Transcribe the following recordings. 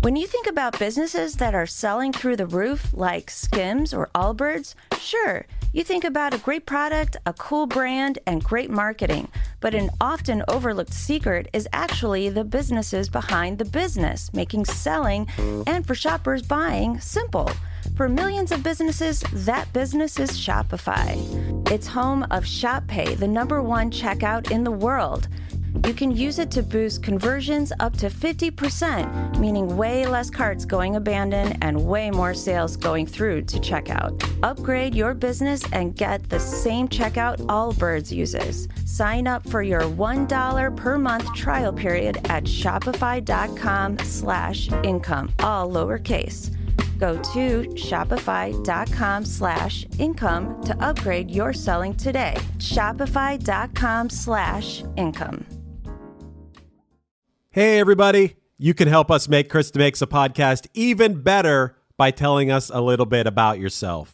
When you think about businesses that are selling through the roof, like Skims or Allbirds, sure, you think about a great product, a cool brand, and great marketing. But an often overlooked secret is actually the businesses behind the business, making selling and for shoppers buying simple. For millions of businesses, that business is Shopify. It's home of ShopPay, the #1 checkout in the world. You can use it to boost conversions up to 50%, meaning way less carts going abandoned and way more sales going through to checkout. Upgrade your business and get the same checkout Allbirds uses. Sign up for your $1 per month trial period at shopify.com/income, all lowercase. Go to shopify.com/income to upgrade your selling today. Shopify.com/income. Hey, everybody. You can help us make Chris DeMakes A Podcast even better by telling us a little bit about yourself.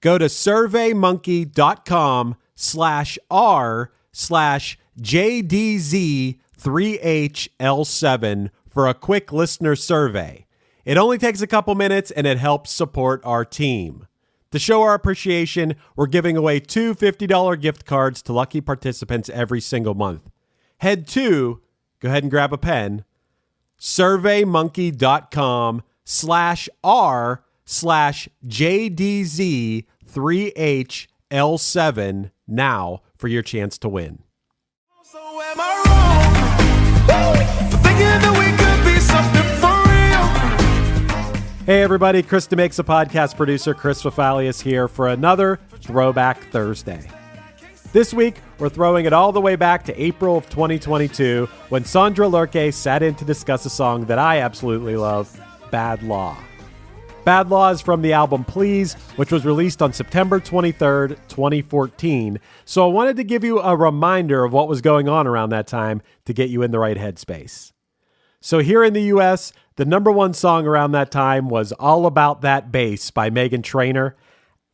Go to surveymonkey.com/r/JDZ3HL7 for a quick listener survey. It only takes a couple minutes and it helps support our team. To show our appreciation, we're giving away 2 $50 gift cards to lucky participants every single month. Head to, go ahead and grab a pen, surveymonkey.com/r/JDZ3HL7 now for your chance to win. So am I wrong? For thinking that we could be something for real? Hey everybody, Chris DeMakes A Podcast producer Chris Fafalius here for another Throwback Thursday. This week, we're throwing it all the way back to April of 2022 when Sondre Lerche sat in to discuss a song that I absolutely love, Bad Law. Bad Law is from the album Please, which was released on September 23rd, 2014. So I wanted to give you a reminder of what was going on around that time to get you in the right headspace. So here in the US, the #1 song around that time was All About That Bass by Meghan Trainor.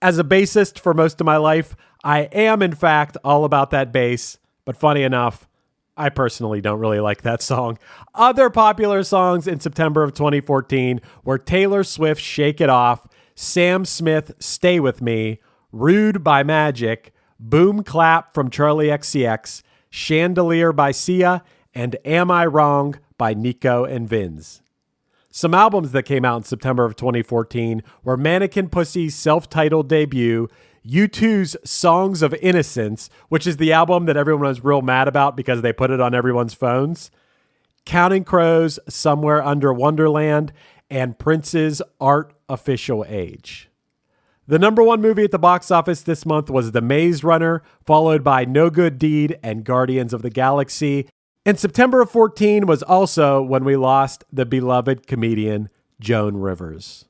As a bassist for most of my life, I am, in fact, all about that bass, but funny enough, I personally don't really like that song. Other popular songs in September of 2014 were Taylor Swift's Shake It Off, Sam Smith, Stay With Me, Rude by Magic, Boom Clap from Charlie XCX, Chandelier by Sia, and Am I Wrong by Nico and Vinz. Some albums that came out in September of 2014 were Mannequin Pussy's self-titled debut, U2's Songs of Innocence, which is the album that everyone was real mad about because they put it on everyone's phones, Counting Crows' Somewhere Under Wonderland, and Prince's Art Official Age. The #1 movie at the box office this month was The Maze Runner, followed by No Good Deed and Guardians of the Galaxy. And September of 14 was also when we lost the beloved comedian Joan Rivers.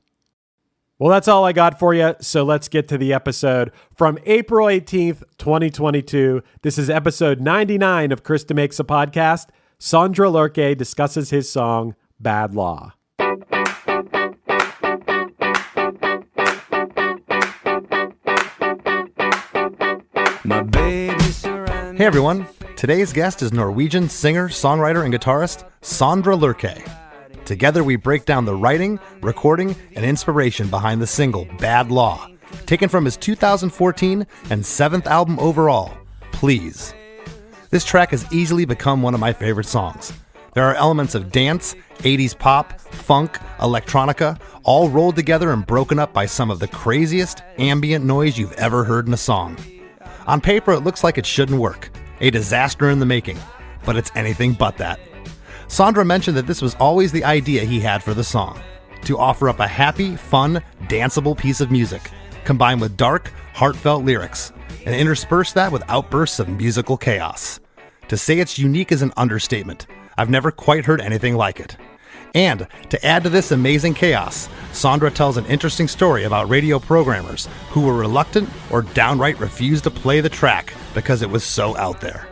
Well, that's all I got for you, so let's get to the episode. From April 18th, 2022, this is episode 99 of Chris DeMakes A Podcast. Sondre Lerche discusses his song, Bad Law. Hey everyone, today's guest is Norwegian singer, songwriter, and guitarist Sondre Lerche. Together we break down the writing, recording, and inspiration behind the single Bad Law, taken from his 2014 and 7th album overall, Please. This track has easily become one of my favorite songs. There are elements of dance, 80s pop, funk, electronica, all rolled together and broken up by some of the craziest ambient noise you've ever heard in a song. On paper, it looks like it shouldn't work, a disaster in the making, but it's anything but that. Sondre mentioned that this was always the idea he had for the song, to offer up a happy, fun, danceable piece of music, combined with dark, heartfelt lyrics, and intersperse that with outbursts of musical chaos. To say it's unique is an understatement. I've never quite heard anything like it. And to add to this amazing chaos, Sondre tells an interesting story about radio programmers who were reluctant or downright refused to play the track because it was so out there.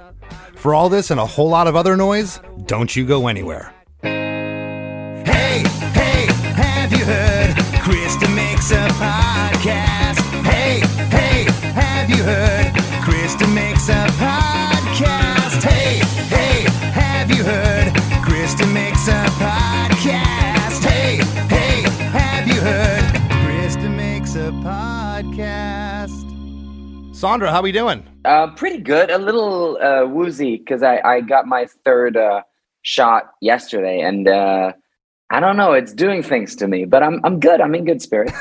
For all this and a whole lot of other noise, don't you go anywhere. Hey, hey, have you heard? Chris DeMakes A Podcast. Hey, hey, have you heard? Chris DeMakes A Podcast. Hey, hey, have you heard? Chris DeMakes A Podcast. Hey, Sondre, how we doing? Pretty good. A little woozy because I got my third shot yesterday, and I don't know. It's doing things to me, but I'm good. I'm in good spirits.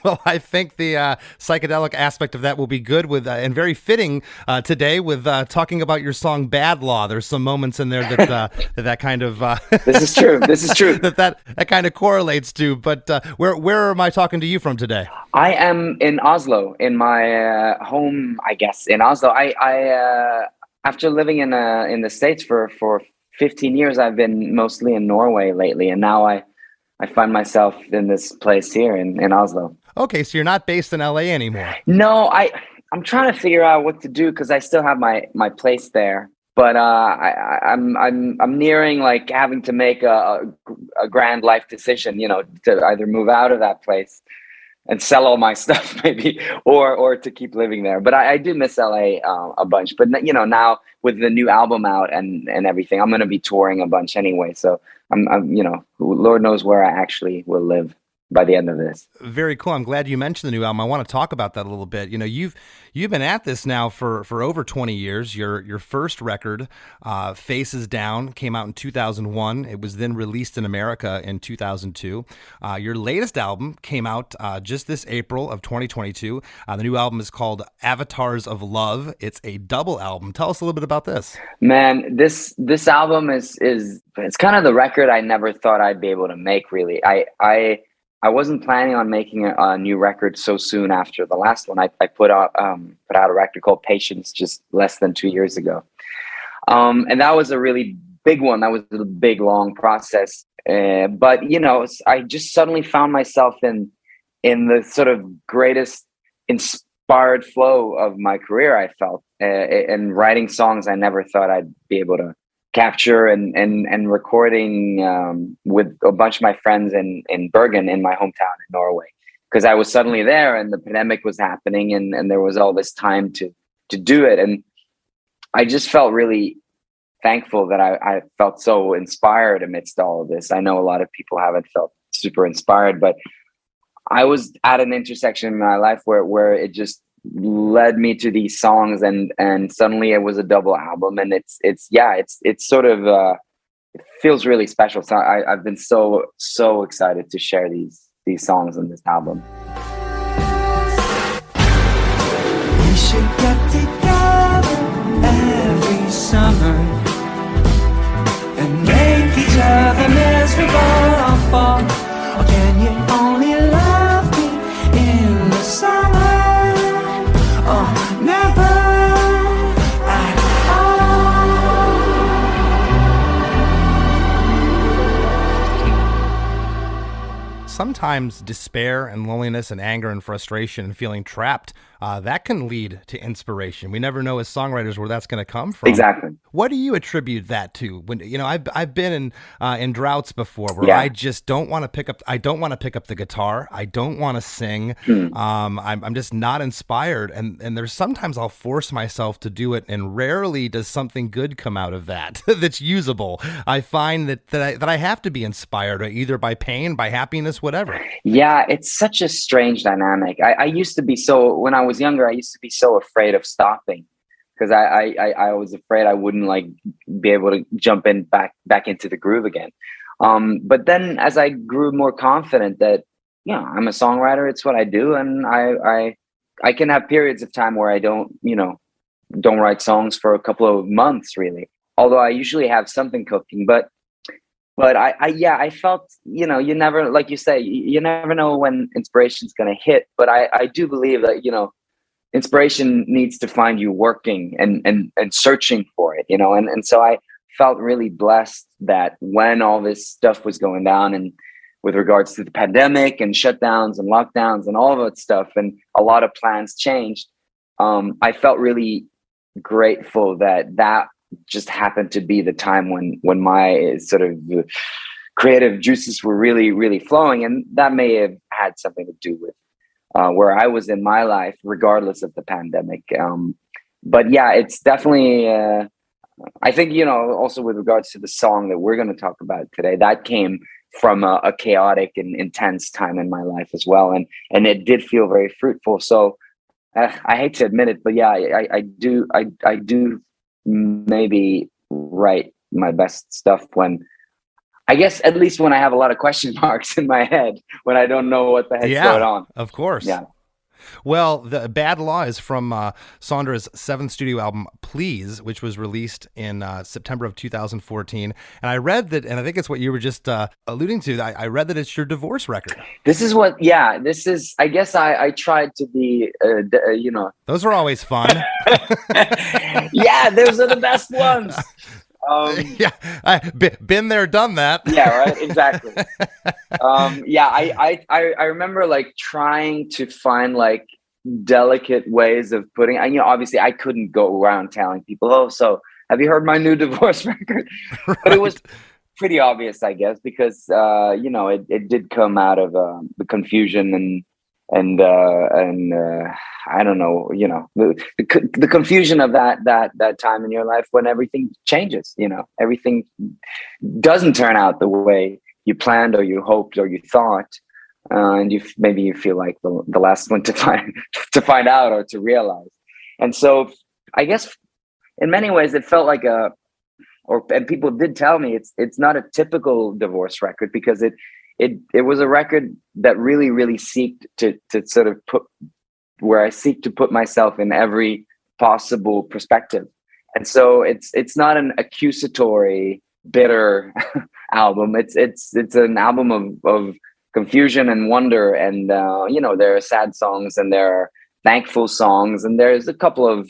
Well, I think the psychedelic aspect of that will be good with and very fitting today with talking about your song "Bad Law." There's some moments in there that kind of This is true. This is true. that kind of correlates to. But where am I talking to you from today? I am in Oslo, in my home, I guess, in Oslo. I after living in the States for 15 years, I've been mostly in Norway lately, and now I find myself in this place here in Oslo. Okay, so you're not based in LA anymore. No, I'm trying to figure out what to do because I still have my place there, but I'm nearing like having to make a grand life decision, to either move out of that place and sell all my stuff maybe, or to keep living there. But I do miss LA a bunch. But now with the new album out and everything, I'm going to be touring a bunch anyway. So I'm Lord knows where I actually will live by the end of this. Very cool. I'm glad you mentioned the new album. I want to talk about that a little bit. You've been at this now for over 20 years. Your first record, Faces Down, came out in 2001. It was then released in America in 2002. Your latest album came out just this April of 2022. The new album is called Avatars of Love. It's a double album. Tell us a little bit about this. Man, this album is it's kind of the record I never thought I'd be able to make, really. I wasn't planning on making a new record so soon after the last one. I put out a record called Patience just less than 2 years ago. And that was a really big one. That was a big, long process. But, I just suddenly found myself in the sort of greatest inspired flow of my career, I felt, and writing songs I never thought I'd be able to capture and recording with a bunch of my friends in Bergen, in my hometown in Norway, because I was suddenly there and the pandemic was happening and there was all this time to do it. And I just felt really thankful that I felt so inspired amidst all of this. I know a lot of people haven't felt super inspired, but I was at an intersection in my life where it just led me to these songs and suddenly it was a double album, and it's sort of it feels really special. So I've been so excited to share these songs in this album. We should get together every summer and make each other miserable or fall. Or can you only love me in the summer? Oh, never at all. Sometimes despair and loneliness and anger and frustration and feeling trapped, that can lead to inspiration. We never know as songwriters where that's going to come from. Exactly. What do you attribute that to? When I've been in droughts before where I just don't want to pick up. I don't want to pick up the guitar. I don't want to sing. I'm just not inspired. And there's sometimes I'll force myself to do it, and rarely does something good come out of that that's usable. I find that I have to be inspired either by pain, by happiness, whatever. Yeah, it's such a strange dynamic. I used to be when I was younger, I used to be so afraid of stopping because I was afraid I wouldn't be able to jump in back into the groove again. But then as I grew more confident that, I'm a songwriter, it's what I do. And I can have periods of time where I don't write songs for a couple of months really. Although I usually have something cooking, but I felt, you never, like you say, you never know when inspiration's going to hit. But I do believe that, inspiration needs to find you working and searching for it, and so I felt really blessed that when all this stuff was going down and with regards to the pandemic and shutdowns and lockdowns and all of that stuff, and a lot of plans changed, I felt really grateful that just happened to be the time when my sort of creative juices were really, really flowing. And that may have had something to do with where I was in my life, regardless of the pandemic. But yeah, it's definitely, I think, also with regards to the song that we're going to talk about today, that came from a chaotic and intense time in my life as well. And it did feel very fruitful. So I hate to admit it, but yeah, I do maybe write my best stuff when, I guess, at least when I have a lot of question marks in my head, when I don't know what the heck's going on. Of course. Yeah. Well, the Bad Law is from Sondre's seventh studio album, Please, which was released in September of 2014. And I read that, and I think it's what you were just alluding to, I read that it's your divorce record. This is, I guess I tried to be, Those are always fun. Yeah, those are the best ones. Yeah, I've been there, done that. Yeah, right. Exactly. I remember like trying to find like delicate ways of putting. Obviously, I couldn't go around telling people, "Oh, so have you heard my new divorce record?" Right. But it was pretty obvious, I guess, because it did come out of the confusion and I don't know, the confusion of that time in your life when everything changes, everything doesn't turn out the way you planned or you hoped or you thought, and you feel like the last one to find out or to realize. And so I guess in many ways it felt like and people did tell me it's not a typical divorce record, because it was a record that really, really seeked to sort of where I seek to put myself in every possible perspective. And so it's not an accusatory, bitter album. It's an album of confusion and wonder. And, there are sad songs and there are thankful songs and there's a couple of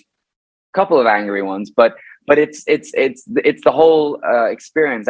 angry ones, but it's the whole experience.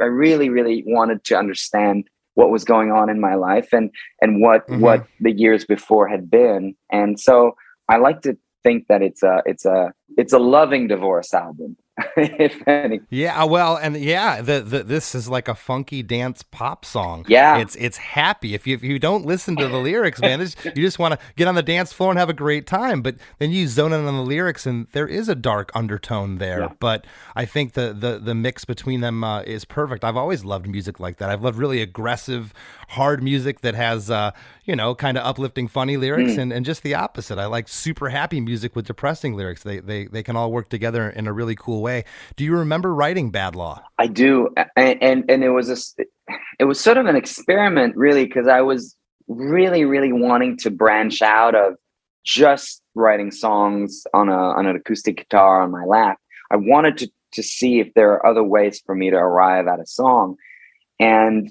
I really, really wanted to understand what was going on in my life and what the years before had been. And so I like to think that it's a loving divorce album, if any. Yeah, well, and this is like a funky dance pop song. Yeah, it's happy. If you don't listen to the lyrics, man, you just want to get on the dance floor and have a great time. But then you zone in on the lyrics, and there is a dark undertone there. Yeah. But I think the mix between them is perfect. I've always loved music like that. I've loved really aggressive, hard music that has kind of uplifting, funny lyrics, and just the opposite. I like super happy music with depressing lyrics. They can all work together in a really cool way. Do you remember writing Bad Law? I do, and it was sort of an experiment, really, because I was really, really wanting to branch out of just writing songs on an acoustic guitar on my lap. I wanted to see if there are other ways for me to arrive at a song, and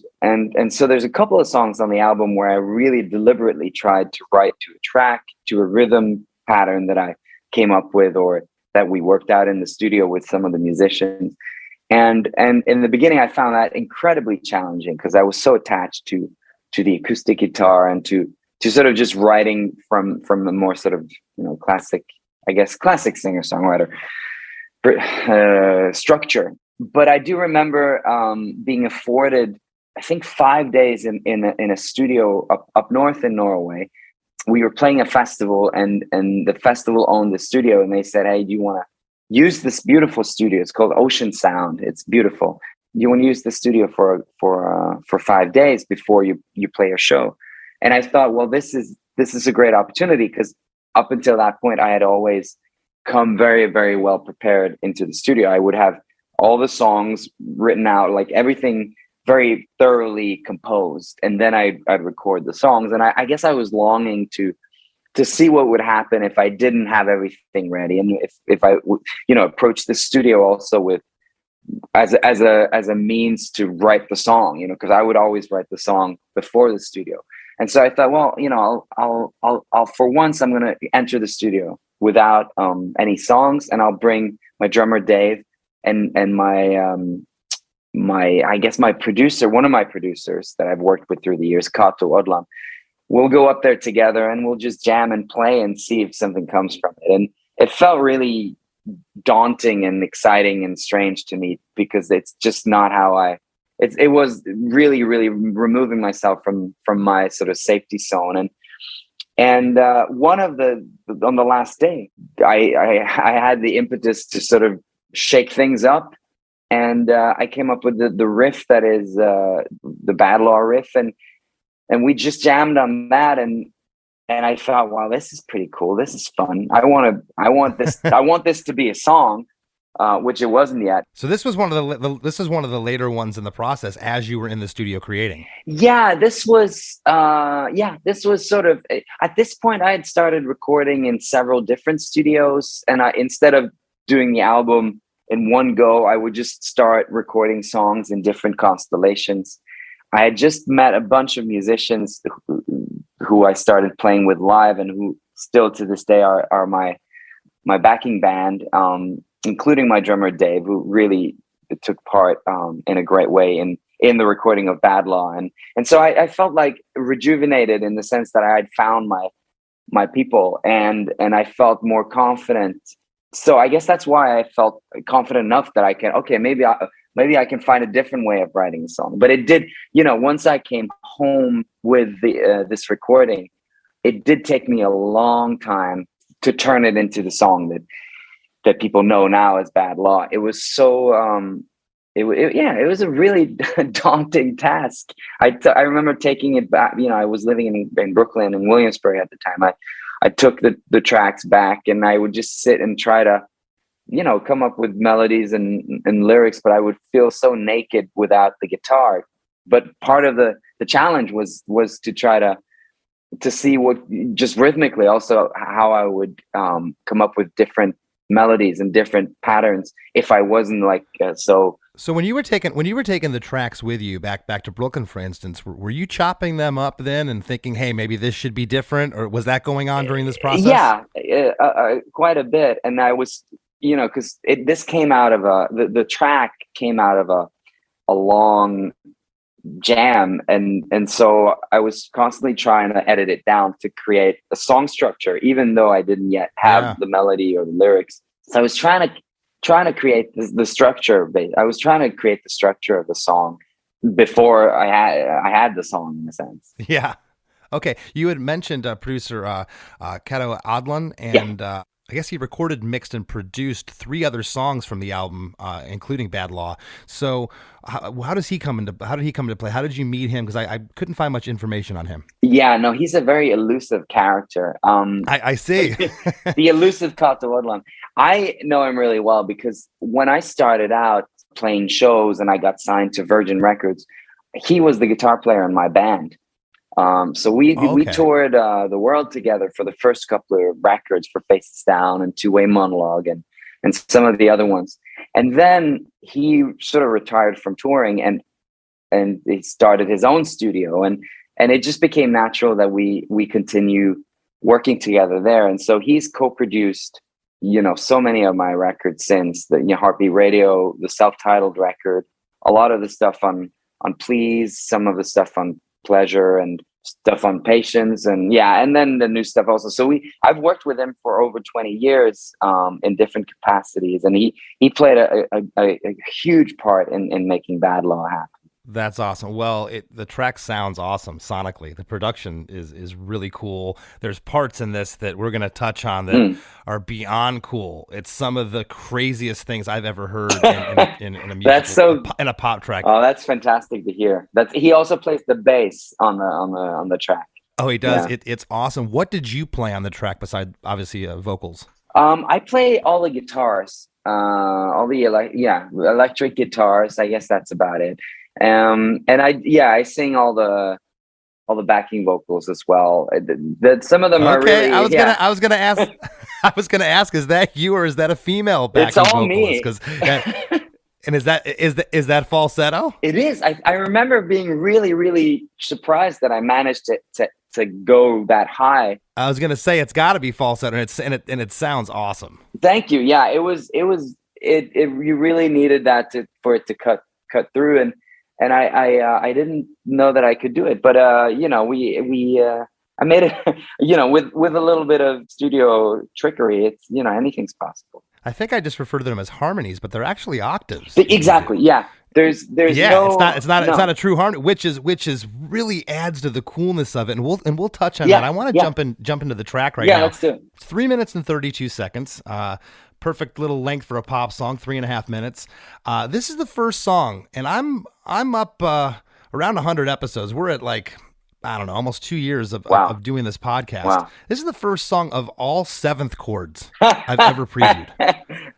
so there's a couple of songs on the album where I really deliberately tried to write to a track, to a rhythm pattern that I came up with or that we worked out in the studio with some of the musicians. And in the beginning, I found that incredibly challenging because I was so attached to the acoustic guitar and to sort of just writing from a more sort of, classic singer-songwriter structure. But I do remember being afforded, I think, 5 days in a studio up north in Norway. We were playing a festival and the festival owned the studio, and they said, "Hey, do you want to use this beautiful studio? It's called Ocean Sound. It's beautiful. You want to use the studio for 5 days before you play a show?" And I thought, well, this is a great opportunity, because up until that point, I had always come very, very well prepared into the studio. I would have all the songs written out, like everything very thoroughly composed, and then I'd record the songs. And I guess I was longing to see what would happen if I didn't have everything ready, and if I approached the studio also with as a means to write the song, because I would always write the song before the studio. And so I thought, well, I'll for once I'm going to enter the studio without any songs, and I'll bring my drummer Dave and my producer, one of my producers that I've worked with through the years, Kato Odland. We'll go up there together and we'll just jam and play and see if something comes from it. And it felt really daunting and exciting and strange to me, because it's just not how it was really, really removing myself from my sort of safety zone. And one of on the last day, I had the impetus to sort of shake things up. And I came up with the riff that is the Bad Law riff, and we just jammed on that, and and I thought, wow, this is pretty cool. This is fun. I want this to be a song, which it wasn't yet. So this was one of the later ones in the process as you were in the studio creating. Yeah, this was sort of, at this point I had started recording in several different studios, and instead of doing the album in one go, I would just start recording songs in different constellations. I had just met a bunch of musicians who I started playing with live, and who still to this day are my backing band, including my drummer Dave, who really took part in a great way in the recording of Bad Law. And so I felt like rejuvenated in the sense that I had found my people, and I felt more confident. So I guess that's why I felt confident enough that I can, okay, maybe I can find a different way of writing a song. But it did, once I came home with this recording, it did take me a long time to turn it into the song that people know now as Bad Law. It was so, it was a really daunting task. I remember taking it back. I was living in Brooklyn and Williamsburg at the time. I took the tracks back, and I would just sit and try to, come up with melodies and lyrics, but I would feel so naked without the guitar. But part of the challenge was to try to see what, just rhythmically, also how I would come up with different melodies and different patterns if I wasn't like so. So when you were taking the tracks with you back to Brooklyn, for instance, were you chopping them up then and thinking, hey, maybe this should be different, or was that going on during this process? Yeah, quite a bit. And I was, because this came out of the track came out of a long jam, and so I was constantly trying to edit it down to create a song structure, even though I didn't yet have the melody or the lyrics. So I was trying to create the structure. I was trying to create the structure of the song before I had the song, in a sense. Yeah. Okay. You had mentioned producer Kato Adlan, and I guess he recorded, mixed, and produced 3 other songs from the album, including Bad Law. So how did he come into play? How did you meet him? Because I couldn't find much information on him. Yeah, no, he's a very elusive character. I see. The elusive Kato Adlan. I know him really well because when I started out playing shows and I got signed to Virgin Records, he was the guitar player in my band. So we toured the world together for the first couple of records, for Faces Down and Two-Way Monologue and some of the other ones. And then he sort of retired from touring and he started his own studio, and it just became natural that we continue working together there. And so he's co-produced, so many of my records since the Heartbeat Radio, the self-titled record, a lot of the stuff on Please, some of the stuff on Pleasure, and stuff on Patience, and then the new stuff also. So I've worked with him for over 20 years in different capacities, and he played a huge part in making Bad Law happen. That's awesome. Well, the track sounds awesome sonically. The production is really cool. There's parts in this that we're going to touch on that are beyond cool. It's some of the craziest things I've ever heard in a musical, in a pop track. Oh, that's fantastic to hear. He also plays the bass on the track. Oh, he does. Yeah. It's awesome. What did you play on the track besides obviously vocals? I play all the guitars, all the electric guitars. I guess that's about it. And I sing all the backing vocals as well. Some of them are really. I was gonna ask, is that you or is that a female backing vocalist? It's all me. And is that falsetto? It is. I remember being really, really surprised that I managed to go that high. I was gonna say it's got to be falsetto, and it sounds awesome. Thank you. Yeah, it was. You really needed that for it to cut through, and I didn't know that I could do it, but I made it, with a little bit of studio trickery. It's anything's possible. I think I just refer to them as harmonies, but they're actually octaves. Exactly. Yeah. There's it's not a true harmony, which is really adds to the coolness of it, and we'll touch on that. I want to jump into the track right now. Yeah, let's do it. 3 minutes and 32 seconds. Perfect little length for a pop song, 3.5 minutes. This is the first song, and I'm up around 100 episodes. We're at like I don't know, almost 2 years of, Wow. of doing this podcast. Wow. This is the first song of all seventh chords I've ever previewed.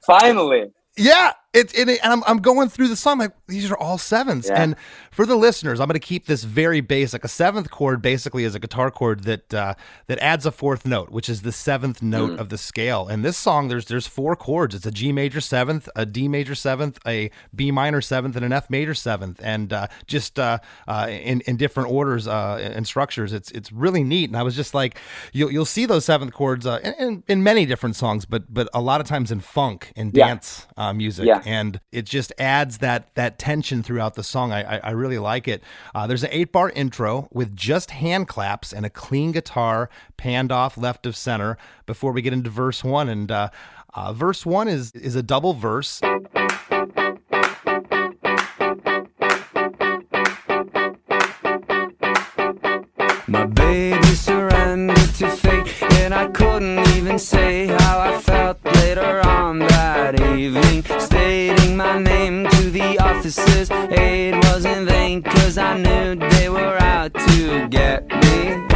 Finally. Yeah, and I'm going through the song like these are all sevenths. Yeah. And for the listeners, I'm going to keep this very basic. A seventh chord basically is a guitar chord that adds a fourth note, which is the seventh note of the scale. And this song, there's 4 chords. It's a G major seventh, a D major seventh, a B minor seventh, and an F major seventh, and just in different orders and structures. It's really neat. And I was just like, you'll see those seventh chords in many different songs, but a lot of times in funk and dance music. Yeah. And it just adds that tension throughout the song. I really like it. There's an 8-bar intro with just hand claps and a clean guitar panned off left of center before we get into verse 1. And verse 1 is a double verse. My baby surrendered to fate, and I couldn't even say how I felt later on that evening. Stating my name to the officers, aid was in vain, 'cause I knew they were out to get me.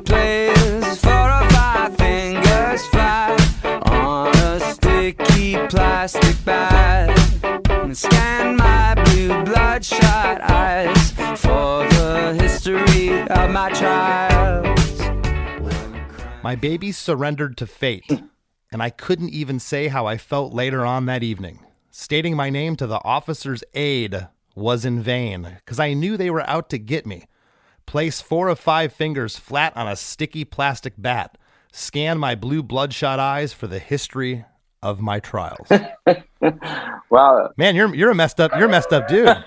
Players 4 or 5 fingers flat on a sticky plastic bag, and scan my blue bloodshot eyes for the history of my trials. My baby surrendered to fate, and I couldn't even say how I felt later on that evening. Stating my name to the officer's aid was in vain, 'cause I knew they were out to get me. Place 4 of 5 fingers flat on a sticky plastic bat. Scan my blue bloodshot eyes for the history of my trials. Wow. Man, you're a messed up dude.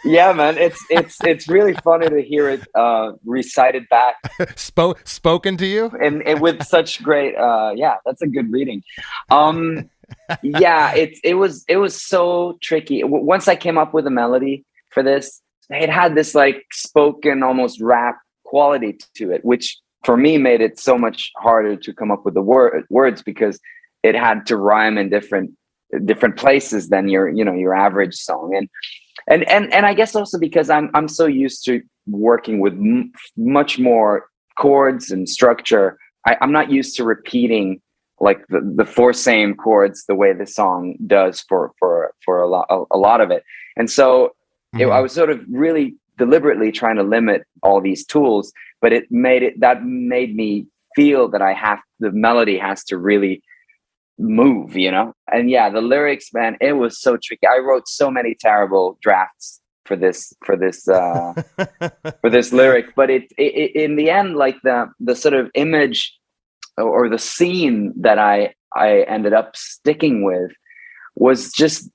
Yeah, man. It's really funny to hear it recited back Spoken to you? and with such great that's a good reading. Yeah, it was so tricky. Once I came up with a melody for this, it had this like spoken almost rap quality to it, which for me made it so much harder to come up with the words because it had to rhyme in different places than your average song. And I guess also because I'm so used to working with much more chords and structure. I'm not used to repeating like the 4 same chords the way the song does for a lot of it. And so I was sort of really deliberately trying to limit all these tools, but that made me feel that the melody has to really move, and the lyrics, man, it was so tricky. I wrote so many terrible drafts for this for this lyric, but it in the end, like the sort of image or the scene that I ended up sticking with was just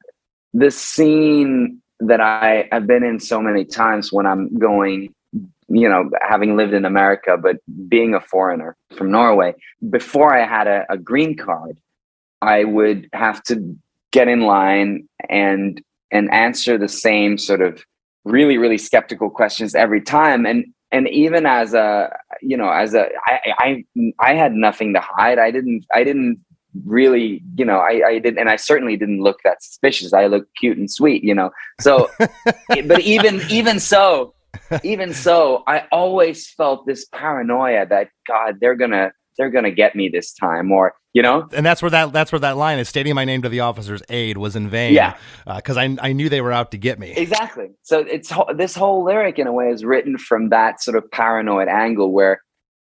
this scene that I have been in so many times when I'm going, having lived in America, but being a foreigner from Norway. Before I had a green card, I would have to get in line and answer the same sort of really, really skeptical questions every time. And even I had nothing to hide. I didn't really, I didn't, and I certainly didn't look that suspicious. I looked cute and sweet, so, but even so, I always felt this paranoia that God, they're gonna get me this time, or and that's where that line is. Stating my name to the officer's aid was in vain. Yeah, because I knew they were out to get me. Exactly. So this whole lyric in a way is written from that sort of paranoid angle where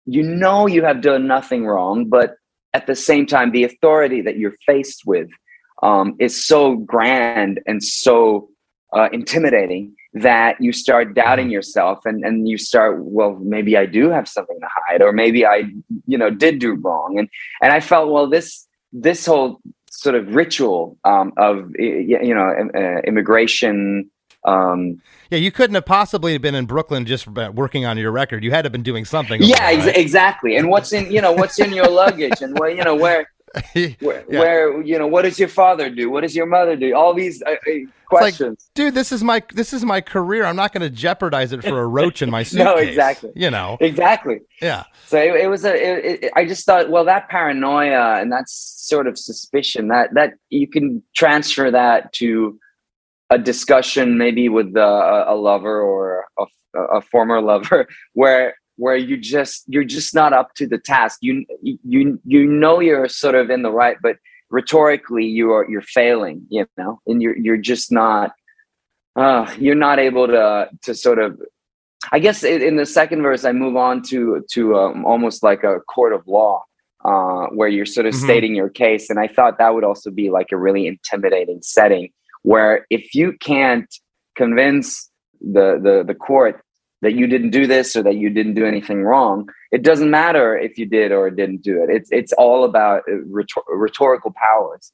you have done nothing wrong, but at the same time the authority that you're faced with is so grand and so intimidating that you start doubting yourself and you start, well, maybe I do have something to hide, or maybe I, did do wrong. And I felt, well, this whole sort of ritual of, immigration. You couldn't have possibly been in Brooklyn just working on your record. You had to have been doing something. Yeah, right? Exactly. And what's in your luggage, and where, what does your father do? What does your mother do? All these questions. Like, dude, this is my career. I'm not going to jeopardize it for a roach in my suitcase. No, exactly. Exactly. Yeah. So I just thought, well, that paranoia and that sort of suspicion that you can transfer that to a discussion maybe with a lover or a former lover where you're just not up to the task. You know you're sort of in the right, but rhetorically you're failing, you know, and you're just not you're not able to sort of, I guess in the second verse I move on to almost like a court of law, where you're sort of stating your case, and I thought that would also be like a really intimidating setting, where if you can't convince the court that you didn't do this or that you didn't do anything wrong, it doesn't matter if you did or didn't do it. It's all about rhetorical powers,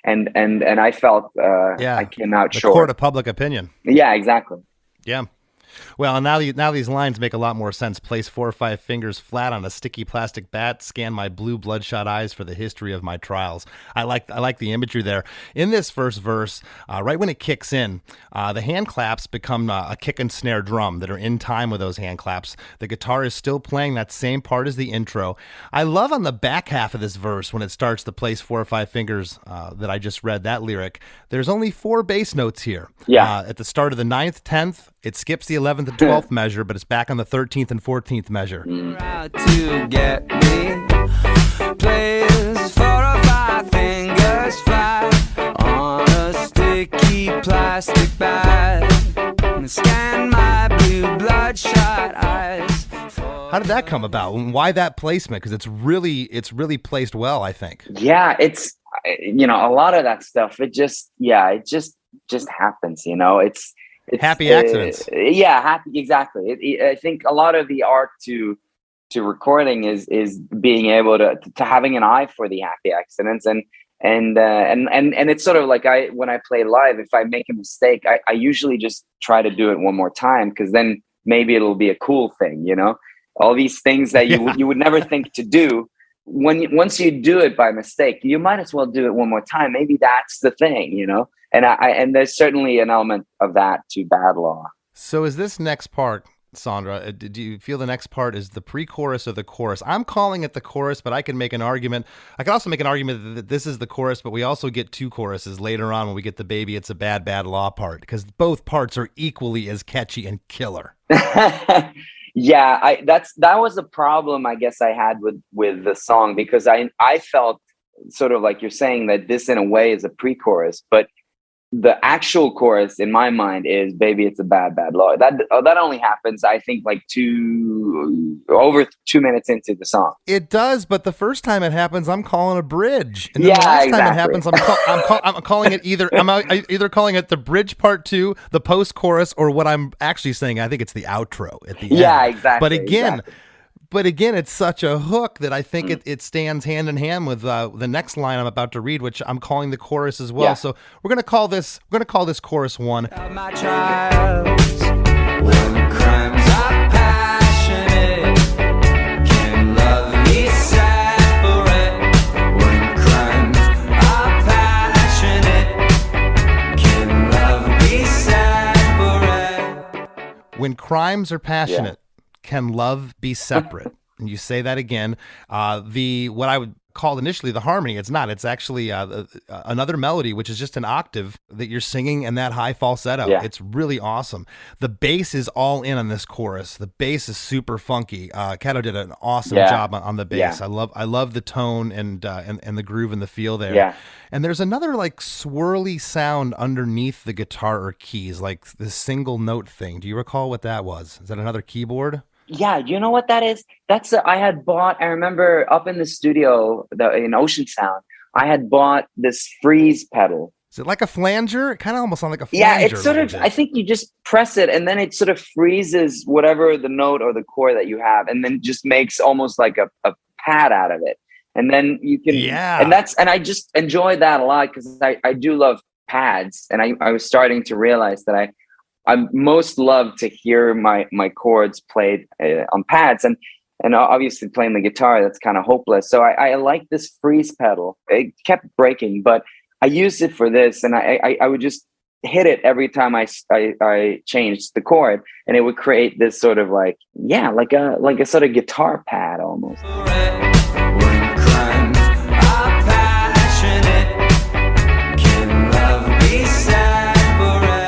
and I felt I came out short. The court of public opinion. Yeah, exactly. Yeah. Well, and now these lines make a lot more sense. Place 4 or 5 fingers flat on a sticky plastic bat. Scan my blue bloodshot eyes for the history of my trials. I like the imagery there. In this first verse, right when it kicks in, the hand claps become a kick and snare drum that are in time with those hand claps. The guitar is still playing that same part as the intro. I love on the back half of this verse when it starts to place 4 or 5 fingers that I just read, that lyric. There's only 4 bass notes here. Yeah. At the start of the 9th, 10th, it skips the 11th and 12th measure, but it's back on the 13th and 14th measure. Out to get me, place 4 or 5 fingers flat on a sticky plastic bag, and scan my blue bloodshot eyes. How did that come about? And why that placement? Because it's really placed well, I think. Yeah, it's, you know, a lot of that stuff, it just happens, you know. It's happy accidents. Exactly. I think a lot of the art to recording is being able to having an eye for the happy accidents, and it's sort of like when I play live, if I make a mistake, I usually just try to do it one more time, because then maybe it'll be a cool thing, you know. All these things that you would never think to do, once you do it by mistake, you might as well do it one more time. Maybe that's the thing, you know. And there's certainly an element of that to Bad Law. So is this next part, Sondre, do you feel the next part is the pre-chorus or the chorus? I'm calling it the chorus, but I can make an argument. I can also make an argument that this is the chorus, but we also get 2 choruses later on when we get the Baby It's a Bad, Bad Law part, because both parts are equally as catchy and killer. Yeah, that was a problem I guess I had with the song, because I felt sort of like you're saying that this in a way is a pre-chorus, but the actual chorus in my mind is "Baby, It's a Bad, Bad Law." That only happens, I think, like over 2 minutes into the song. It does, but the first time it happens, I'm calling a bridge, and then the last time it happens, I'm calling it either calling it the bridge part 2, the post chorus, or what I'm actually saying, I think it's the outro at the end. Yeah, exactly. But again, it's such a hook that I think it stands hand in hand with the next line I'm about to read, which I'm calling the chorus as well. Yeah. So we're gonna call this chorus 1. My trials, when crimes are passionate, can love be separate? When crimes are passionate, can love be separate? When crimes are passionate. Yeah. Can love be separate? And you say that again. What I would call initially the harmony, it's not. It's actually another melody, which is just an octave that you're singing and that high falsetto. Yeah. It's really awesome. The bass is all in on this chorus. The bass is super funky. Kato did an awesome job on the bass. Yeah. I love the tone and the groove and the feel there. Yeah. And there's another like swirly sound underneath the guitar or keys, like this single note thing. Do you recall what that was? Is that another keyboard? Yeah, you know what that is? I remember up in the studio in Ocean Sound, I had bought this freeze pedal. Is it like a flanger? It kind of almost sounds like a flanger. Yeah, it's sort of, I think you just press it and then it sort of freezes whatever the note or the chord that you have, and then just makes almost like a pad out of it. And then you can, and I just enjoy that a lot, because I do love pads. And I was starting to realize that I most love to hear my chords played on pads, and obviously playing the guitar, that's kind of hopeless. So I like this freeze pedal. It kept breaking, but I used it for this, and I would just hit it every time I changed the chord, and it would create this sort of like a sort of guitar pad almost. When crimes are passionate, can love be separate?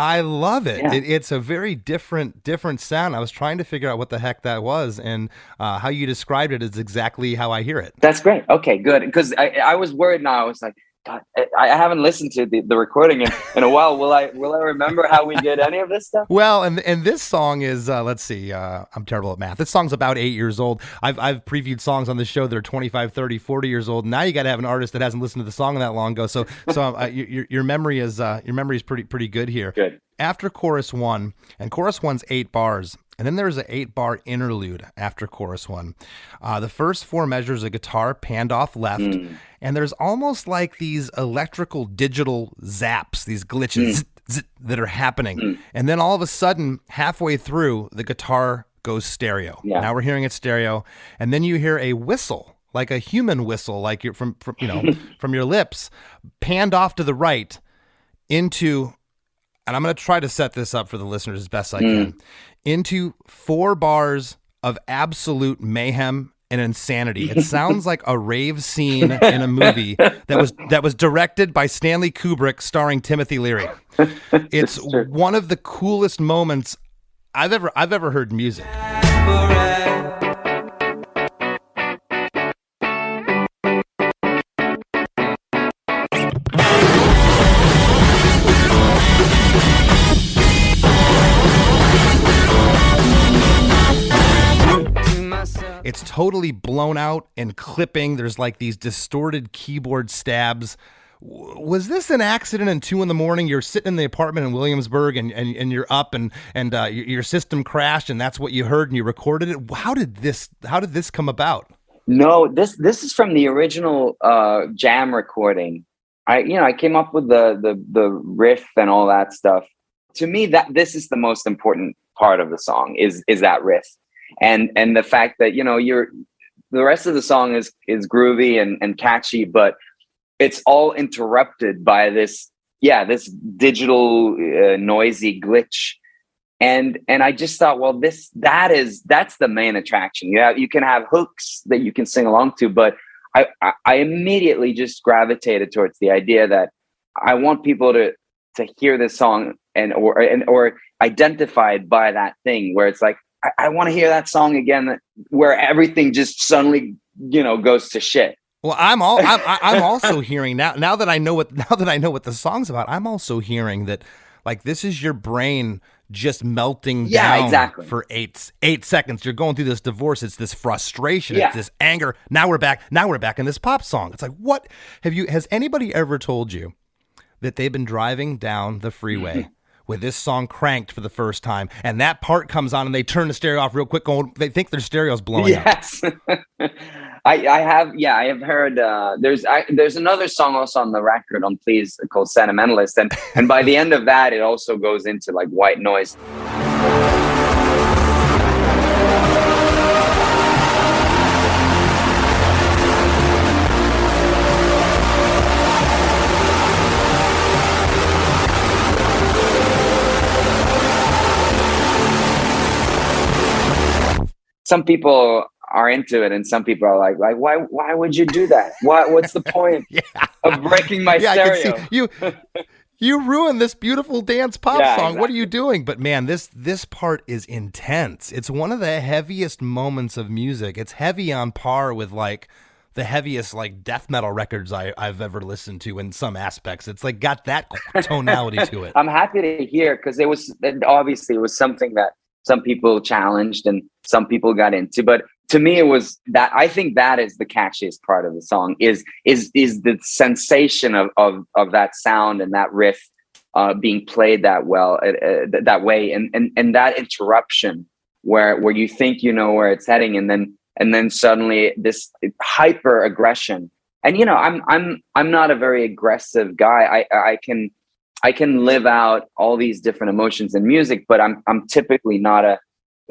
I love it. Yeah. It's a very different sound. I was trying to figure out what the heck that was, and how you described it is exactly how I hear it. That's great. Okay, good. Because I was worried now. I was like, God, I haven't listened to the recording in a while. Will I remember how we did any of this stuff? Well, and this song is, let's see, I'm terrible at math. This song's about 8 years old. I've previewed songs on this show that are 25, 30, 40 years old. Now you got to have an artist that hasn't listened to the song that long ago. So your memory is pretty good here. Good. After chorus 1, and chorus 1's 8 bars, and then there's an 8-bar interlude after chorus 1. The first 4 measures of guitar panned off left, and there's almost like these electrical digital zaps, these glitches that are happening. And then all of a sudden, halfway through, the guitar goes stereo. Yeah. Now we're hearing it stereo, and then you hear a whistle, like a human whistle, like you're from from your lips, panned off to the right into. And I'm going to try to set this up for the listeners as best I can, into 4 bars of absolute mayhem and insanity. It sounds like a rave scene in a movie that was directed by Stanley Kubrick, starring Timothy Leary. It's one of the coolest moments I've ever heard in music. It's totally blown out and clipping. There's like these distorted keyboard stabs. Was this an accident in 2 a.m? You're sitting in the apartment in Williamsburg and you're up and your system crashed and that's what you heard and you recorded it. How did this come about? No, this is from the original jam recording. I came up with the riff and all that stuff. To me, this is the most important part of the song is that riff. And the fact that, the rest of the song is groovy and catchy, but it's all interrupted by this digital noisy glitch. And I just thought, well, that's the main attraction. You can have hooks that you can sing along to, but I immediately just gravitated towards the idea that I want people to hear this song or identified by that thing where it's like, I want to hear that song again, where everything just suddenly, goes to shit. Well, I'm also hearing now that I know what the song's about. I'm also hearing that, like, this is your brain just melting down exactly. for 8 seconds. You're going through this divorce. It's this frustration. It's this anger. Now we're back in this pop song. It's like, what has anybody ever told you that they've been driving down the freeway with this song cranked for the first time, and that part comes on, and they turn the stereo off real quick, they think their stereo's blowing up? Yes. I have heard. There's another song also on the record on Please called Sentimentalist, and by the end of that, it also goes into like white noise. Some people are into it, and some people are like, why would you do that? What's the point of breaking my stereo? I can see you ruined this beautiful dance pop song. Exactly. What are you doing? But man, this part is intense. It's one of the heaviest moments of music. It's heavy on par with like the heaviest like death metal records I've ever listened to in some aspects. It's like got that tonality to it. I'm happy to hear, because it was something that some people challenged and some people got into, but to me it was that. I think that is the catchiest part of the song is the sensation of that sound and that riff being played that well, that way, and that interruption where you think you know where it's heading, and then suddenly this hyper aggression. And I'm not a very aggressive guy. I can live out all these different emotions in music, but I'm typically not a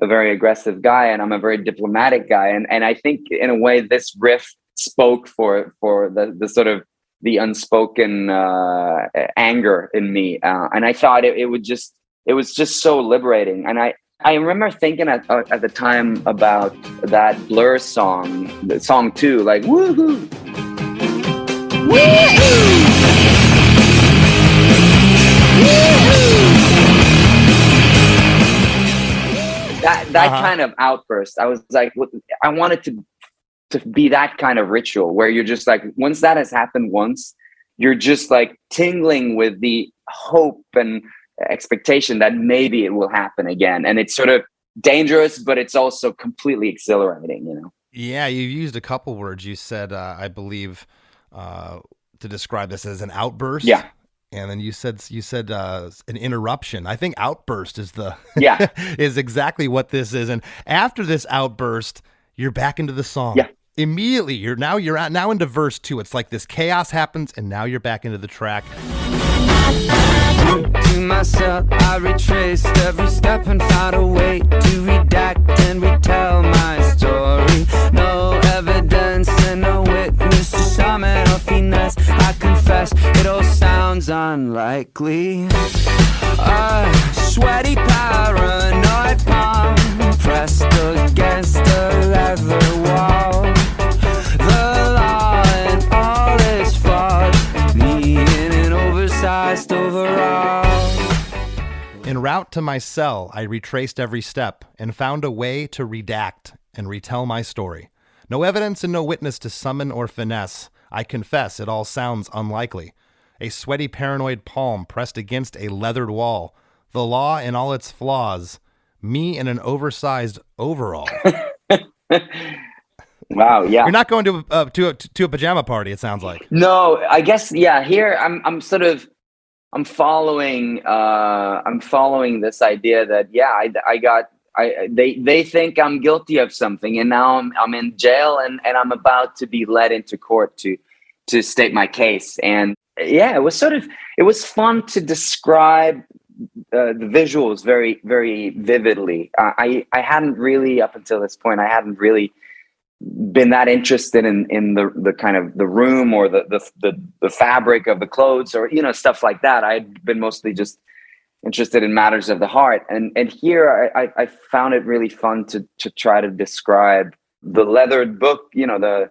very aggressive guy, and I'm a very diplomatic guy. And I think in a way this riff spoke for the sort of the unspoken anger in me. And I thought it was just so liberating. And I remember thinking at the time about that Blur song, the song 2, like, woohoo! Woohoo! Woohoo! kind of outburst. I was like, I wanted to be that kind of ritual where you're just like, once that has happened once, you're just like tingling with the hope and expectation that maybe it will happen again. And it's sort of dangerous, but it's also completely exhilarating, you know? Yeah, you used a couple words. You said, I believe, to describe this as an outburst. Yeah. And then you said an interruption. I think outburst is is exactly what this is. And after this outburst, you're back into the song. Yeah. Immediately, you're now into verse 2. It's like this chaos happens, and now you're back into the track. To myself, I retraced every step and found a way to redact and retell my story. No evidence and no witness to summon or finesse. I confess, it all sounds unlikely. A sweaty, paranoid palm pressed against a leather wall. The law and all its flaws, me in an oversized overall. En route to my cell, I retraced every step and found a way to redact and retell my story. No evidence and no witness to summon or finesse. I confess, it all sounds unlikely. A sweaty, paranoid palm pressed against a leathered wall. The law and all its flaws. Me in an oversized overall. Wow, yeah. You're not going to a pajama party, it sounds like. No, I guess, yeah, here I'm following this idea that, yeah, they think I'm guilty of something, and now I'm in jail and I'm about to be led into court to state my case. And yeah, it was fun to describe the visuals very, very vividly. I hadn't really, up until this point, I hadn't really been that interested in the kind of the room or the fabric of the clothes or, you know, stuff like that. I'd been mostly just interested in matters of the heart. And here I found it really fun to try to describe the leathered book, you know,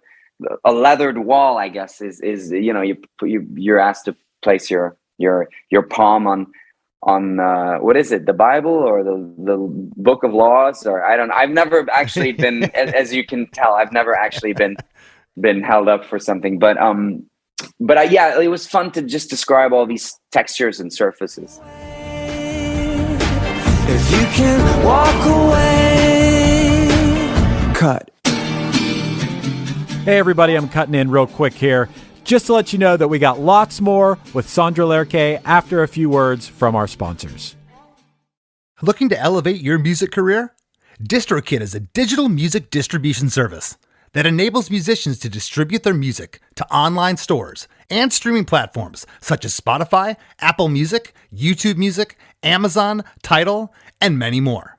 a leathered wall, I guess, is you know, you're asked to place your palm on what is it, the Bible or the book of laws, or I've never actually been as you can tell, I've never actually been held up for something, but yeah, it was fun to just describe all these textures and surfaces. If you can walk away, cut. Hey everybody, I'm cutting in real quick here just to let you know that we got lots more with Sondre Lerche after a few words from our sponsors. Looking to elevate your music career? DistroKid is a digital music distribution service that enables musicians to distribute their music to online stores and streaming platforms such as Spotify, Apple Music, YouTube Music, Amazon, Tidal, and many more.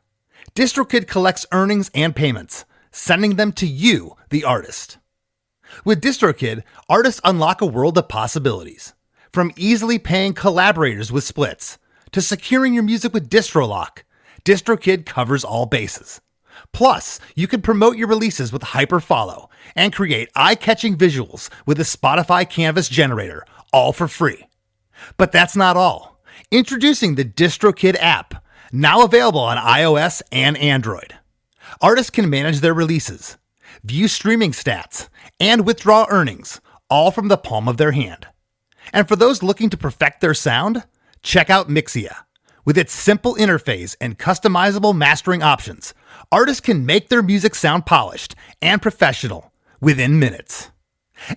DistroKid collects earnings and payments, sending them to you, the artist. With DistroKid, artists unlock a world of possibilities. From easily paying collaborators with splits to securing your music with DistroLock, DistroKid covers all bases. Plus, you can promote your releases with Hyperfollow and create eye-catching visuals with a Spotify Canvas generator, all for free. But that's not all. Introducing the DistroKid app, now available on iOS and Android. Artists can manage their releases, view streaming stats, and withdraw earnings, all from the palm of their hand. And for those looking to perfect their sound, check out Mixia. With its simple interface and customizable mastering options, artists can make their music sound polished and professional within minutes.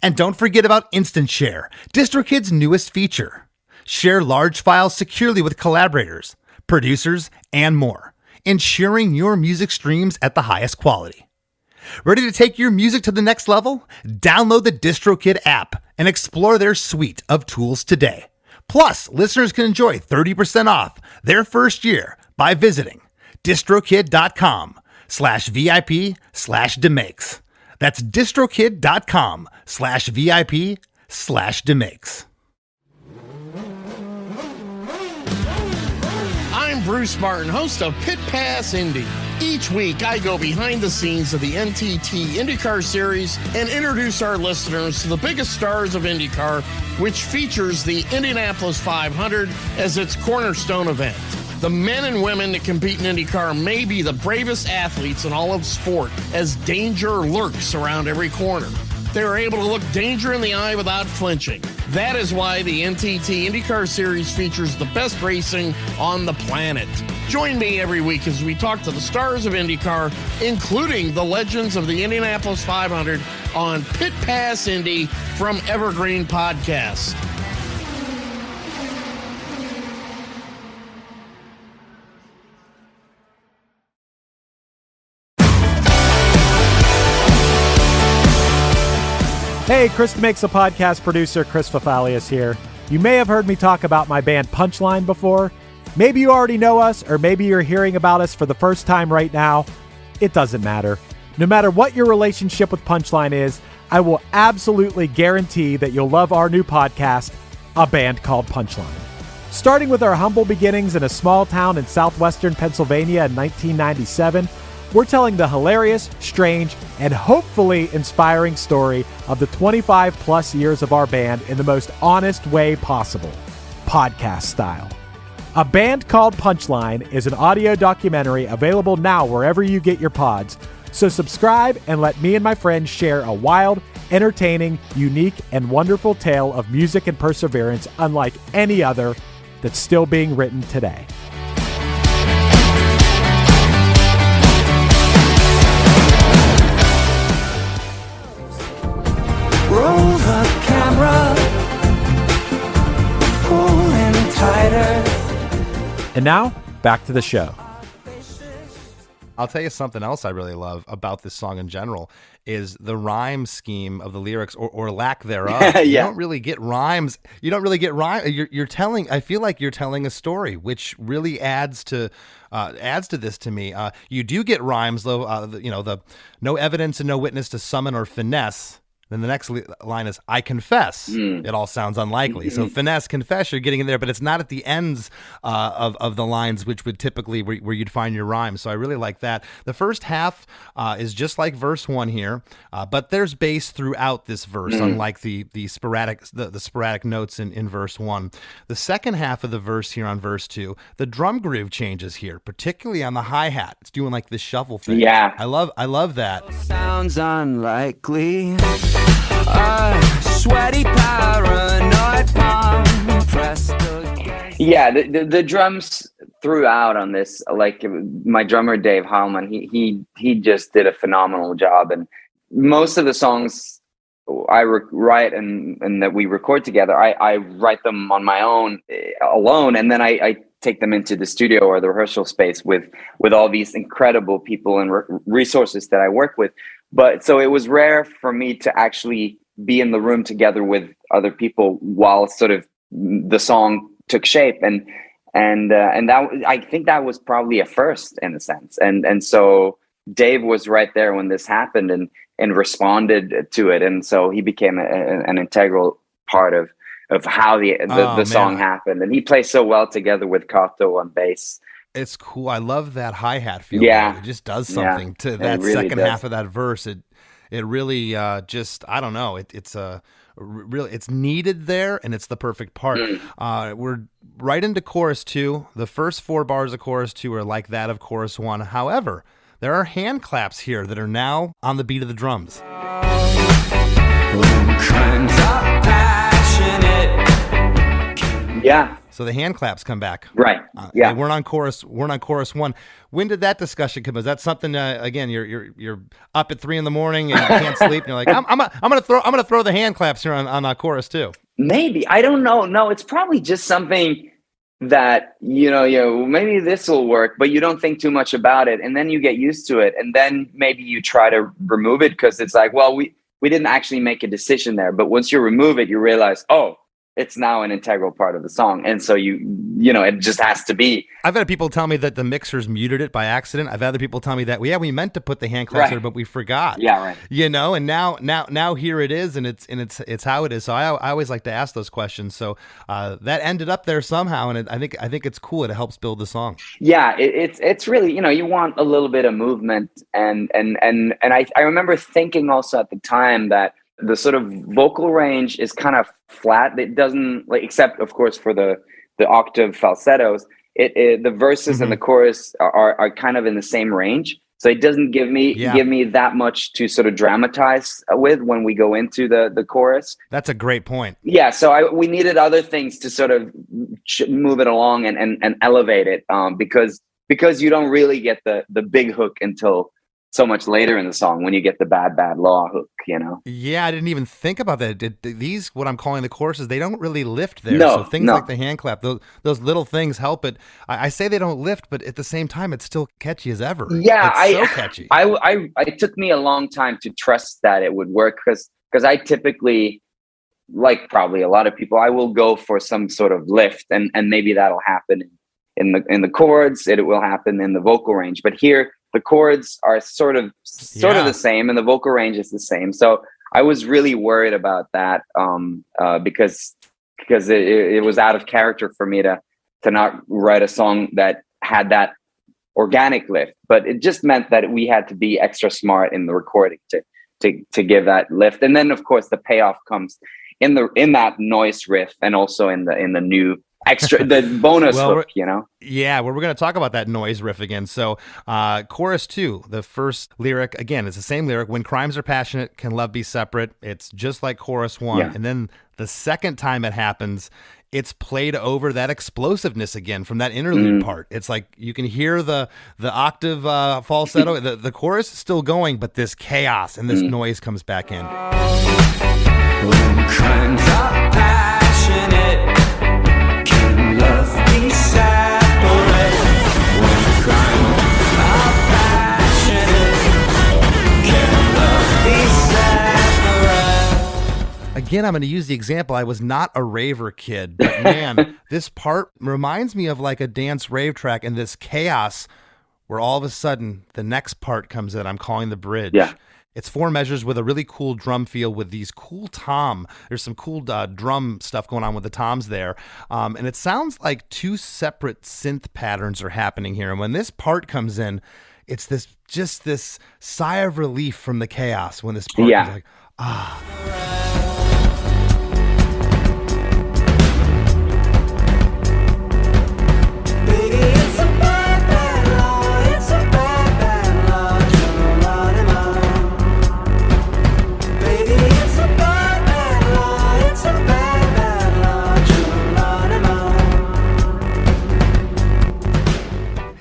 And don't forget about Instant Share, DistroKid's newest feature. Share large files securely with collaborators, producers, and more, ensuring your music streams at the highest quality. Ready to take your music to the next level? Download the DistroKid app and explore their suite of tools today. Plus, listeners can enjoy 30% off their first year by visiting distrokid.com/VIP/DeMakes. That's distrokid.com/VIP/DeMakes. I'm Bruce Martin, host of Pit Pass Indy. Each week, I go behind the scenes of the NTT IndyCar Series and introduce our listeners to the biggest stars of IndyCar, which features the Indianapolis 500 as its cornerstone event. The men and women that compete in IndyCar may be the bravest athletes in all of sport, as danger lurks around every corner. They are able to look danger in the eye without flinching. That is why the NTT IndyCar Series features the best racing on the planet. Join me every week as we talk to the stars of IndyCar, including the legends of the Indianapolis 500 on Pit Pass Indy from Evergreen Podcast. Hey, Chris DeMakes A Podcast producer Chris Fafalius here. You may have heard me talk about my band Punchline before. Maybe you already know us, or maybe you're hearing about us for the first time right now. It doesn't matter. No matter what your relationship with Punchline is, I will absolutely guarantee that you'll love our new podcast, A Band Called Punchline. Starting with our humble beginnings in a small town in southwestern Pennsylvania in 1997, we're telling the hilarious, strange, and hopefully inspiring story of the 25 plus years of our band in the most honest way possible, podcast style. A Band Called Punchline is an audio documentary available now wherever you get your pods, so subscribe and let me and my friends share a wild, entertaining, unique, and wonderful tale of music and perseverance unlike any other that's still being written today. Roll the camera, pulling tighter. And now, back to the show. I'll tell you something else I really love about this song in general is the rhyme scheme of the lyrics or lack thereof. Yeah. You don't really get rhymes. You don't really get rhyme. You're telling, I feel like you're telling a story, which really adds to this to me. You do get rhymes though, the no evidence and no witness to summon or finesse. Then the next line is, I confess. It all sounds unlikely. So finesse, confess, you're getting in there, but it's not at the ends of the lines, which would typically where you'd find your rhyme. So I really like that. The first half is just like verse 1 here, but there's bass throughout this verse, unlike the sporadic notes in verse 1. The second half of the verse here on verse 2, the drum groove changes here, particularly on the hi-hat. It's doing like this shuffle thing. Yeah. I love that. Sounds unlikely. Sweaty paranoid palm pressed against. Yeah, the drums throughout on this, like my drummer Dave Heilman, he just did a phenomenal job, and most of the songs I write and that we record together, I write them on my own alone, and then I take them into the studio or the rehearsal space with all these incredible people and resources that I work with. But so it was rare for me to actually be in the room together with other people while sort of the song took shape, and that, I think that was probably a first in a sense. And so Dave was right there when this happened and responded to it, and so he became an integral part of how the song happened, and he plays so well together with Kato on bass. It's cool. I love that hi-hat feel. Yeah. It just does something to that really second does. half of that verse. It really just, I don't know. It's really, it's needed there, and it's the perfect part. We're right into chorus 2. The first 4 bars of chorus 2 are like that of chorus 1. However, there are hand claps here that are now on the beat of the drums. Yeah. So the hand claps come back. Right. Yeah. We're on chorus 1. When did that discussion come? Is that something again? You're up at 3 a.m. and you can't sleep, and you're like, I'm gonna throw the hand claps here on chorus 2. Maybe, I don't know. No, it's probably just something that maybe this will work, but you don't think too much about it, and then you get used to it, and then maybe you try to remove it because it's like, well, we didn't actually make a decision there, but once you remove it, you realize, oh, it's now an integral part of the song. And so it just has to be. I've had people tell me that the mixers muted it by accident. I've had other people tell me that, we meant to put the hand claps there, but we forgot. Yeah, right. And now here it is, and it's how it is. So I always like to ask those questions. So that ended up there somehow, and I think it's cool. It helps build the song. Yeah, it's really, you want a little bit of movement, and I remember thinking also at the time that the sort of vocal range is kind of flat. It doesn't, like, except of course for the octave falsettos, the verses and the chorus are kind of in the same range. So it doesn't give me that much to sort of dramatize with when we go into the chorus. That's a great point. Yeah, so we needed other things to sort of move it along and elevate it, because you don't really get the big hook until so much later in the song when you get the bad law hook, you know? Yeah, I didn't even think about that. These, what I'm calling the choruses, they don't really lift there. No, so things like the hand clap, those little things help it. I say they don't lift, but at the same time, it's still catchy as ever. Yeah, it's so catchy. It took me a long time to trust that it would work, because I typically, like probably a lot of people, I will go for some sort of lift, and maybe that'll happen in the chords. It will happen in the vocal range, but here the chords are sort of the same, and the vocal range is the same. So I was really worried about that, because it was out of character for me to not write a song that had that organic lift. But it just meant that we had to be extra smart in the recording to give that lift. And then of course the payoff comes in that noise riff, and also in the new extra, the bonus hook, you know? Yeah, well, we're going to talk about that noise riff again. So chorus 2, the first lyric, again, it's the same lyric. When crimes are passionate, can love be separate? It's just like chorus 1. Yeah. And then the second time it happens, it's played over that explosiveness again from that interlude part. It's like you can hear the octave falsetto. the chorus is still going, but this chaos and this noise comes back in. When crimes are passionate, can love be separate? When crimes are passionate, can love be separate? Again, I'm going to use the example. I was not a raver kid, but man, this part reminds me of like a dance rave track, and this chaos where all of a sudden the next part comes in. I'm calling the bridge. Yeah. It's 4 measures with a really cool drum feel with these cool tom. There's some cool drum stuff going on with the toms there. And it sounds like 2 separate synth patterns are happening here. And when this part comes in, it's this sigh of relief from the chaos when this part is like,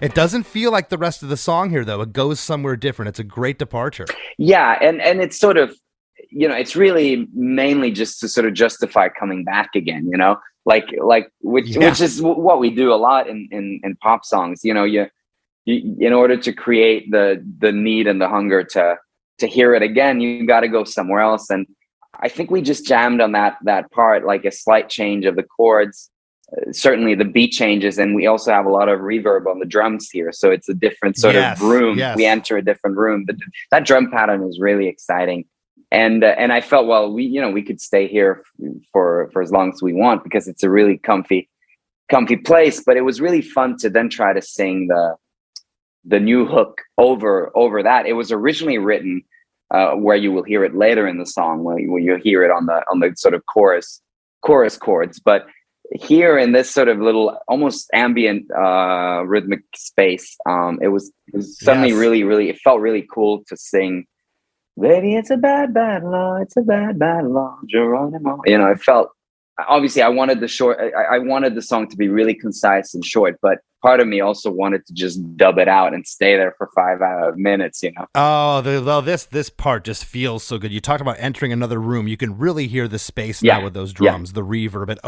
It doesn't feel like the rest of the song here, though. It goes somewhere different. It's a great departure. Yeah, and it's sort of, you know, it's really mainly just to sort of justify coming back again, you know, which is what we do a lot in pop songs. You know, you in order to create the need and the hunger to hear it again, you got to go somewhere else. And I think we just jammed on that part, like a slight change of the chords. Certainly the beat changes, and we also have a lot of reverb on the drums here, so it's a different sort of room. We enter a different room. That drum pattern is really exciting, and I felt, well, we could stay here for as long as we want, because it's a really comfy place. But it was really fun to then try to sing the new hook over that. It was originally written where you will hear it later in the song, where you hear it on the sort of chorus chords, but here in this sort of little almost ambient rhythmic space, it was suddenly really, it felt really cool to sing, baby, it's a bad law, it's a bad law, Geronimo. You know, it felt, obviously I wanted the song to be really concise and short, but part of me also wanted to just dub it out and stay there for 5 minutes, you know? Oh, this part just feels so good. You talked about entering another room. You can really hear the space now with those drums, the reverb. It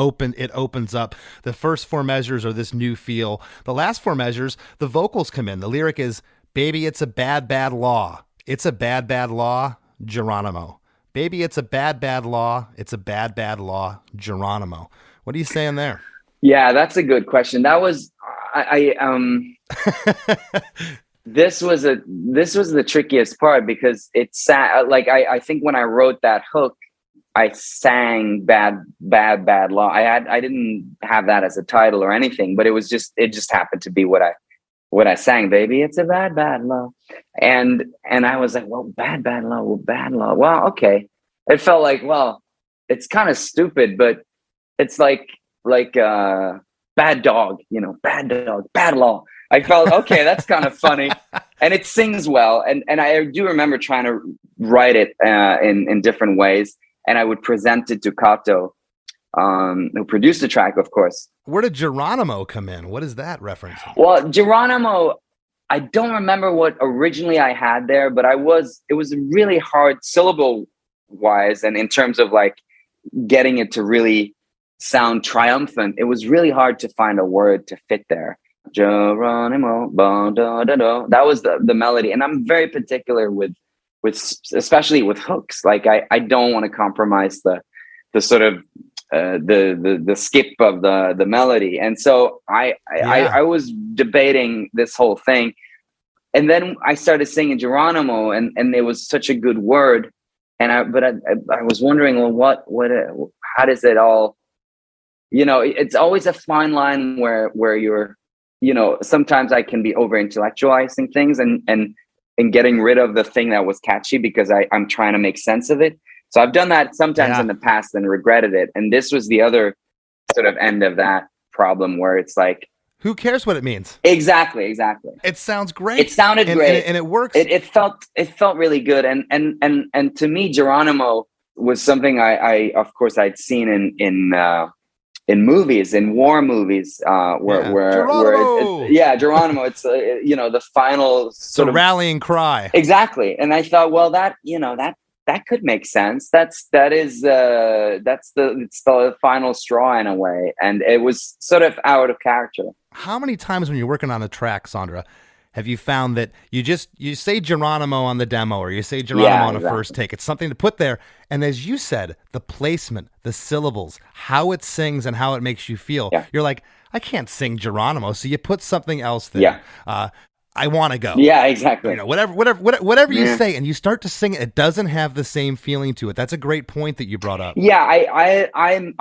opens up. The first 4 measures are this new feel. The last 4 measures, the vocals come in. The lyric is, baby, it's a bad law. It's a bad law, Geronimo. Baby, it's a bad law. It's a bad law, Geronimo. What are you saying there? Yeah, that's a good question. That was, this was the trickiest part, because it's like, I think when I wrote that hook, I sang bad law. I didn't have that as a title or anything, but it just happened to be what I sang, baby, it's a bad law. And I was like, well, bad law. Well, okay. It felt like, well, it's kind of stupid, but it's like bad dog, bad dog, bad law. I felt, okay, that's kind of funny. And it sings well. And I do remember trying to write it in different ways. And I would present it to Kato, who produced the track, of course. Where did Geronimo come in? What is that reference? Well, Geronimo, I don't remember what originally I had there, but it was really hard syllable wise. And in terms of like getting it to really sound triumphant, it was really hard to find a word to fit there. Geronimo, that was the melody. And I'm very particular with especially with hooks. Like I don't want to compromise the sort of the skip of the melody. And so I was debating this whole thing. And then I started singing Geronimo, and it was such a good word. And I was wondering, well, how does it all, it's always a fine line where you're, sometimes I can be over intellectualizing things and getting rid of the thing that was catchy because I'm trying to make sense of it. So I've done that sometimes in the past and regretted it. And this was the other sort of end of that problem where it's like, who cares what it means? Exactly. It sounds great. It sounded great. And it works. It felt really good. And to me, Geronimo was something I of course I'd seen in movies, in war movies, where Geronimo. It's the final sort of rallying cry. Exactly. And I thought, well, that could make sense. It's the final straw in a way, and it was sort of out of character. How many times when you're working on a track, Sondre, have you found that you say Geronimo on the demo or you say Geronimo on a first take? It's something to put there. And as you said, the placement, the syllables, how it sings and how it makes you feel. Yeah. You're like, I can't sing Geronimo. So you put something else there. Yeah. I want to go. Yeah, exactly. Whatever you say, and you start to sing it, it doesn't have the same feeling to it. That's a great point that you brought up. Yeah, I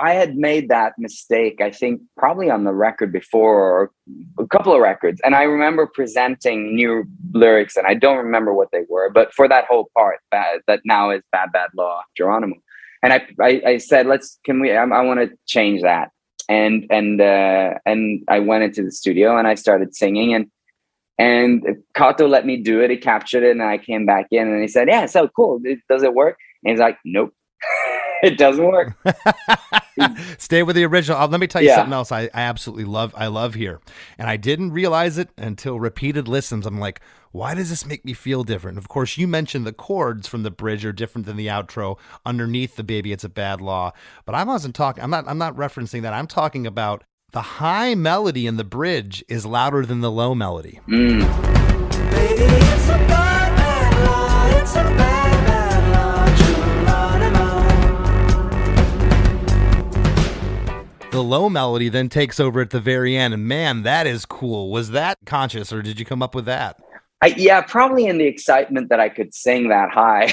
had made that mistake, I think, probably on the record before, or a couple of records. And I remember presenting new lyrics, and I don't remember what they were, but for that whole part, that now is Bad Bad Law, Geronimo. And I said, I want to change that. And I went into the studio and I started singing, and Kato let me do it. He captured it, and I came back in, and he said, "Yeah, so cool. Does it work?" And he's like, "Nope, it doesn't work." Stay with the original. Let me tell you something else. I absolutely love here, and I didn't realize it until repeated listens. I'm like, why does this make me feel different? Of course, you mentioned the chords from the bridge are different than the outro underneath the Baby It's a Bad Law, but I wasn't talking. I'm not referencing that. I'm talking about the high melody in the bridge is louder than the low melody. Baby, it's a bad, bad law. It's a bad, bad law. The low melody then takes over at the very end, and man, that is cool. Was that conscious, or did you come up with that? Probably in the excitement that I could sing that high.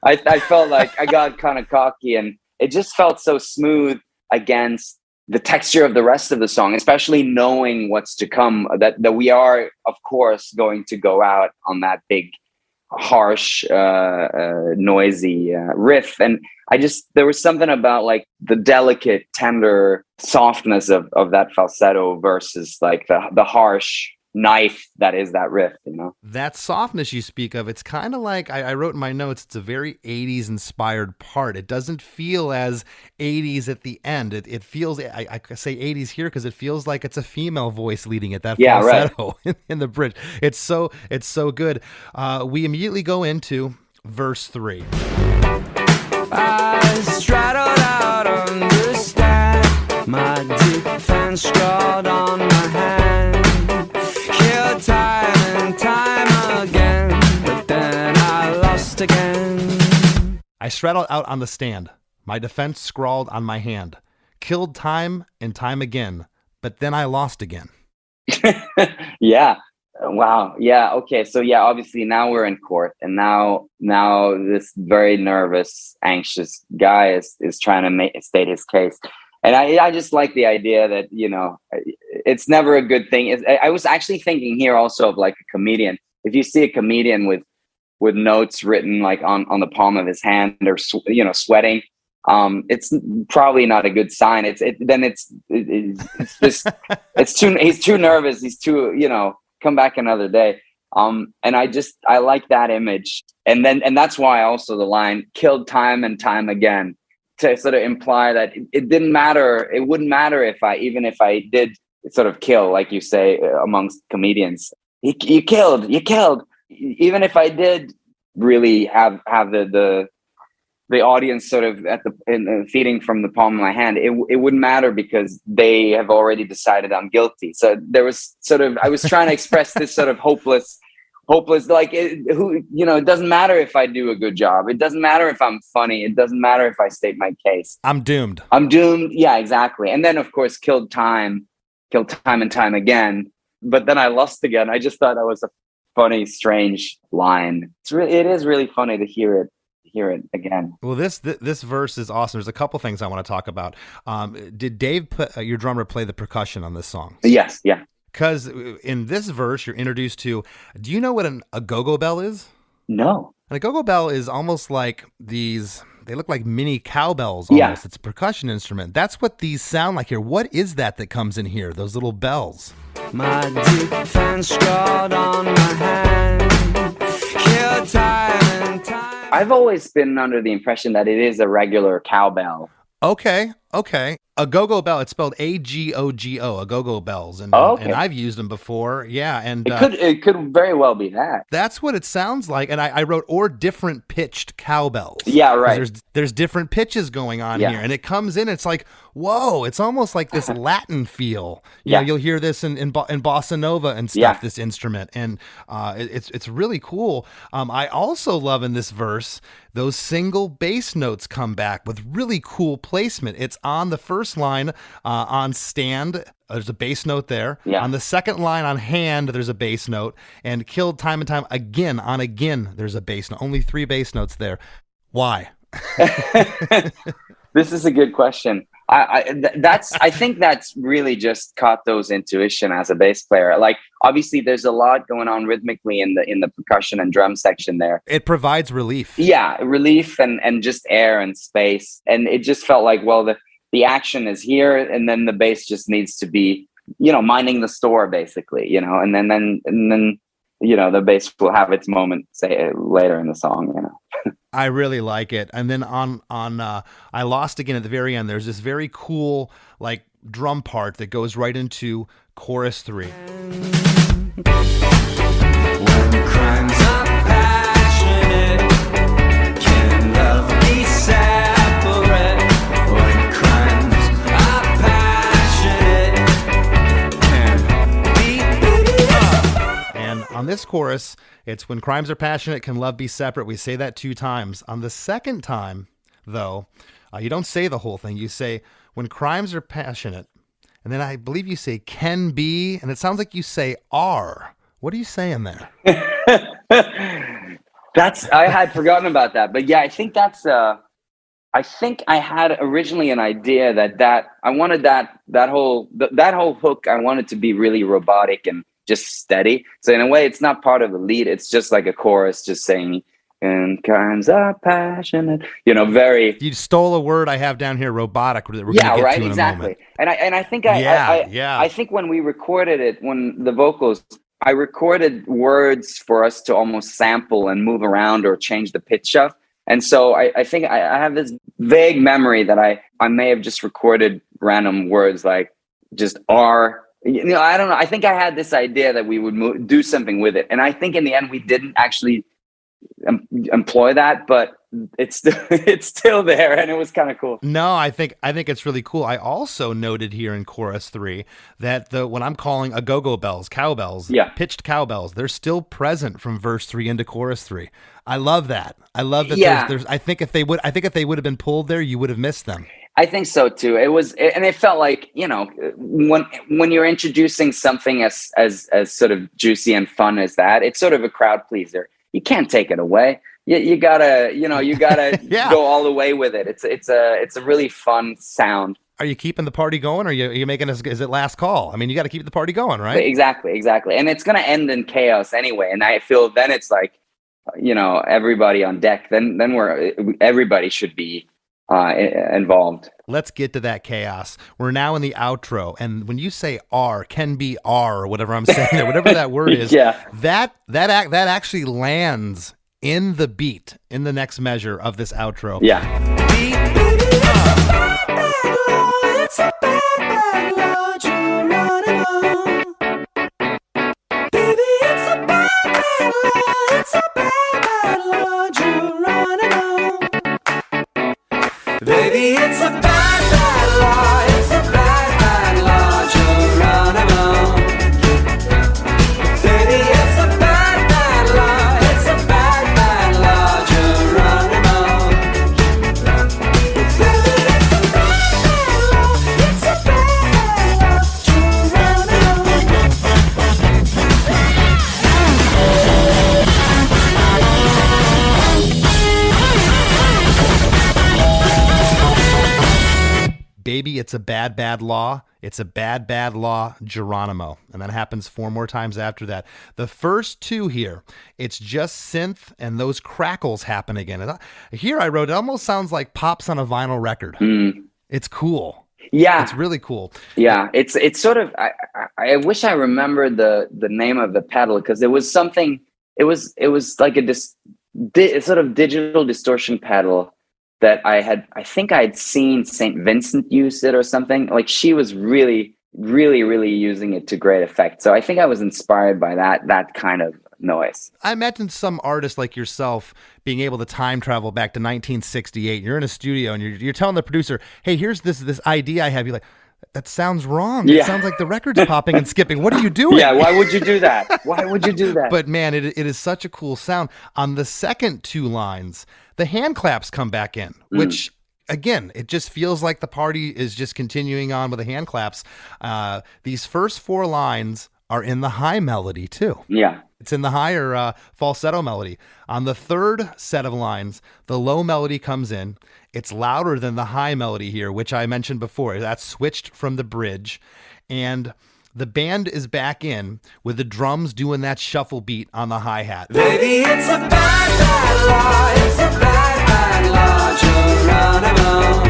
I felt like I got kind of cocky, and it just felt so smooth against the texture of the rest of the song, especially knowing what's to come, that we are, of course, going to go out on that big, harsh, noisy riff. And there was something about like the delicate, tender softness of that falsetto versus like the harsh knife that is that riff, That softness you speak of, it's kind of like, I wrote in my notes, it's a very 80s inspired part. It doesn't feel as 80s at the end. It feels, I say 80s here because it feels like it's a female voice leading it, that falsetto in the bridge. It's so good. We immediately go into verse 3. I straddled out on the stand, my defense scrawled on my hand. Time and time again, but then I lost again. I straddled out on the stand, my defense scrawled on my hand. Killed time and time again, but then I lost again. Yeah. Wow. Yeah. Okay. So obviously now we're in court, and now this very nervous, anxious guy is trying to state his case. And I just like the idea that, it's never a good thing. I was actually thinking here also of like a comedian. If you see a comedian with notes written like on the palm of his hand, or, sweating, it's probably not a good sign. It's just he's too nervous. He's too, come back another day. And I like that image. And that's why also the line killed time and time again, to sort of imply that it didn't matter. It wouldn't matter even if I did sort of kill, like you say, amongst comedians, you killed, even if I did really have the audience sort of feeding from the palm of my hand, it wouldn't matter because they have already decided I'm guilty. So there was I was trying to express this sort of hopeless, like it doesn't matter if I do a good job. It doesn't matter if I'm funny. It doesn't matter if I state my case. I'm doomed. Yeah, exactly. And then of course, killed time and time again. But then I lost again. I just thought that was a funny, strange line. It is really funny to hear it again. Well, this verse is awesome. There's a couple things I want to talk about. Did Dave, your drummer, play the percussion on this song? Yes, yeah. Because in this verse, you're introduced to, do you know what a go-go bell is? No. And a go-go bell is almost like these, they look like mini cowbells almost. Yeah. It's a percussion instrument. That's what these sound like here. What is that comes in here, those little bells? My defense scarred on my hand. Kill time and time. I've always been under the impression that it is a regular cowbell. Okay. A go-go bell, it's spelled A-G-O-G-O, a go-go bells. And I've used them before. Yeah. And it could very well be that. That's what it sounds like. And I wrote, or different pitched cowbells. Yeah, right. There's different pitches going on here. And it comes in, it's like, whoa, it's almost like this Latin feel. You know, you'll hear this in bossa nova and stuff, this instrument. And it's really cool. I also love in this verse, those single bass notes come back with really cool placement. It's on the first line on stand. There's a bass note there. Yeah. On the second line on hand, there's a bass note. And killed time and time again on again, there's a bass note. Only 3 bass notes there. Why? This is a good question. I think that's really just Kato's intuition as a bass player. Like, obviously there's a lot going on rhythmically in the percussion and drum section there. It provides relief. Yeah, relief and just air and space. And it just felt like, well, the action is here, and then the bass just needs to be, minding the store basically, and then the bass will have its moment, say, later in the song, I really like it. And then on I Lost Again at the very end, there's this very cool like drum part that goes right into chorus 3. When crimes are passionate, can love be separate? When crimes are passionate, can be And on this chorus, it's when crimes are passionate, can love be separate? We say that 2 times. On the second time, though, you don't say the whole thing. You say, when crimes are passionate, and then I believe you say can be, and it sounds like you say are. What are you saying there? I had forgotten about that. But yeah, I think that's, I think I had originally an idea that I wanted that whole hook, I wanted to be really robotic and just steady. So in a way, it's not part of the lead. It's just like a chorus just saying, and crimes are passionate, very. You stole a word I have down here, robotic. That we're yeah, get right, to in exactly. A moment. And I think I think when we recorded it, when the vocals, I recorded words for us to almost sample and move around or change the pitch of. And so I think I have this vague memory that I may have just recorded random words like just are. I don't know. I think I had this idea that we would do something with it. And I think in the end, we didn't actually employ that, but it's still there. And it was kind of cool. No, I think it's really cool. I also noted here in chorus 3 that when I'm calling a go-go bells, cowbells, pitched cowbells, they're still present from verse 3 into chorus 3. I love that. I love that. Yeah. I think if they would have been pulled there, you would have missed them. I think so too. And it felt like, when you're introducing something as sort of juicy and fun as that, it's sort of a crowd pleaser. You can't take it away. You gotta go all the way with it. It's a really fun sound. Are you keeping the party going, or are you making us? Is it last call? I mean, you got to keep the party going, right? Exactly. And it's gonna end in chaos anyway. And I feel then it's like, everybody on deck. Then everybody should be involved. Let's get to that chaos. We're now in the outro, and when you say R, can be R, or whatever I'm saying there, whatever that word is, that actually lands in the beat, in the next measure of this outro. Yeah. It's a bad, bad law, Geronimo. Baby, it's a bad, bad law. It's a bad, bad law, Geronimo. Baby, it's a bad, bad law. It's a bad, bad law, Geronimo. Baby, it's a bad, bad law. It's a bad, bad law, Geronimo. Baby, it's a bad, bad law. It's a bad, bad Baby, it's a bad, bad law. It's a bad, bad law, Geronimo. And that happens 4 more times after that. The first 2 here, it's just synth and those crackles happen again. And here I wrote, it almost sounds like pops on a vinyl record. It's cool. Yeah. It's really cool. Yeah. It's sort of, I wish I remembered the name of the pedal, because it was something, it was like a sort of digital distortion pedal that I think I'd seen St. Vincent use it or something. Like, she was really, really, really using it to great effect. So I think I was inspired by that kind of noise. I imagine some artists like yourself being able to time travel back to 1968. You're in a studio and you're telling the producer, hey, here's this idea I have. You're like, that sounds wrong. Yeah. It sounds like the record's popping and skipping. What are you doing? Yeah, why would you do that? Why would you do that? But man, it is such a cool sound. On the second 2 lines, the hand claps come back in, which again, it just feels like the party is just continuing on with the hand claps. These first 4 lines are in the high melody too. Yeah. It's in the higher falsetto melody. On the third set of lines, the low melody comes in. It's louder than the high melody here, which I mentioned before. That's switched from the bridge. And the band is back in with the drums doing that shuffle beat on the hi-hat. Baby, it's a bad, bad law. It's a bad, bad law, Geronimo.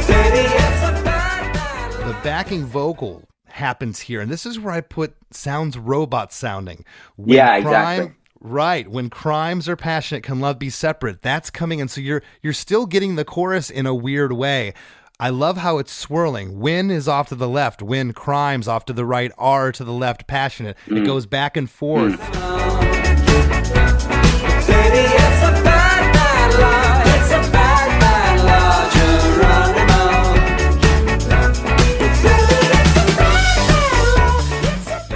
Baby, it's a bad, bad law. The backing vocal happens here, and this is where I put sounds robot sounding. When exactly. Right. When crimes are passionate, can love be separate? That's coming in. So you're still getting the chorus in a weird way. I love how it's swirling. When is off to the left. When crimes off to the right. R to the left. Passionate. It goes back and forth. Baby, it's a bad, bad law. It's a bad, bad law, Geronimo.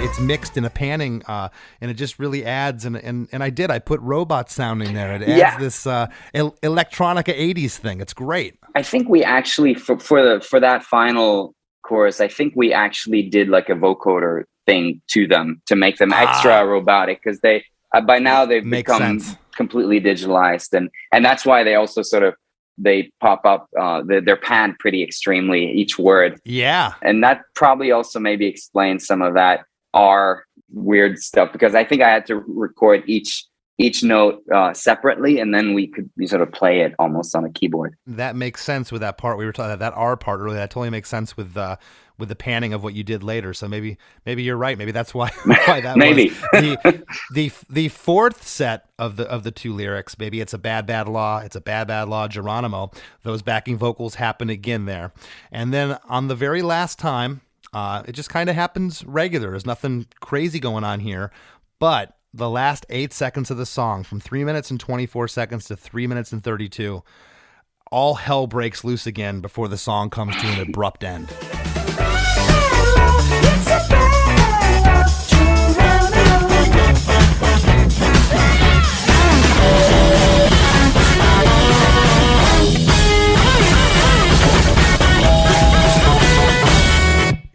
It's mixed in a panning, and it just really adds. And I put robot sounding there. It adds this electronica 80s thing. It's great. I think we actually, for that final chorus, I think we actually did like a vocoder thing to them to make them extra robotic, because they by now they've become completely digitalized, and that's why they also sort of they pop up, they're panned pretty extremely, each word. Yeah, and that probably also maybe explains some of that R weird stuff, because I think I had to record each note separately, and then we sort of play it almost on a keyboard. That makes sense with that part. We were talking about that R part earlier. That totally makes sense with the panning of what you did later. So maybe you're right. Maybe that's why that maybe was. The fourth set of the 2 lyrics. Maybe it's a bad, bad law. It's a bad, bad law, Geronimo. Those backing vocals happen again there, and then on the very last time, it just kind of happens regular. There's nothing crazy going on here, but the last 8 seconds of the song, from 3 minutes and 24 seconds to 3 minutes and 32, all hell breaks loose again before the song comes to an abrupt end.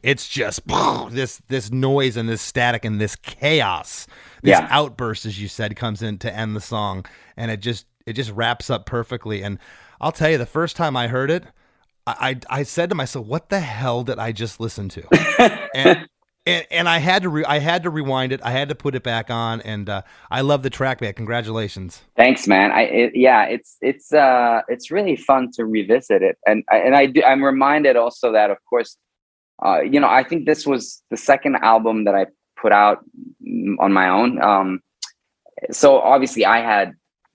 It's just this noise and this static and this chaos. This outburst, as you said, comes in to end the song, and it just wraps up perfectly. And I'll tell you, the first time I heard it, I said to myself, "What the hell did I just listen to?" And And I had to rewind it. I had to put it back on, and I love the track, man. Congratulations. Thanks, man. It's really fun to revisit it, I'm reminded also that, of course, I think this was the second album that I put out on my own. So obviously I had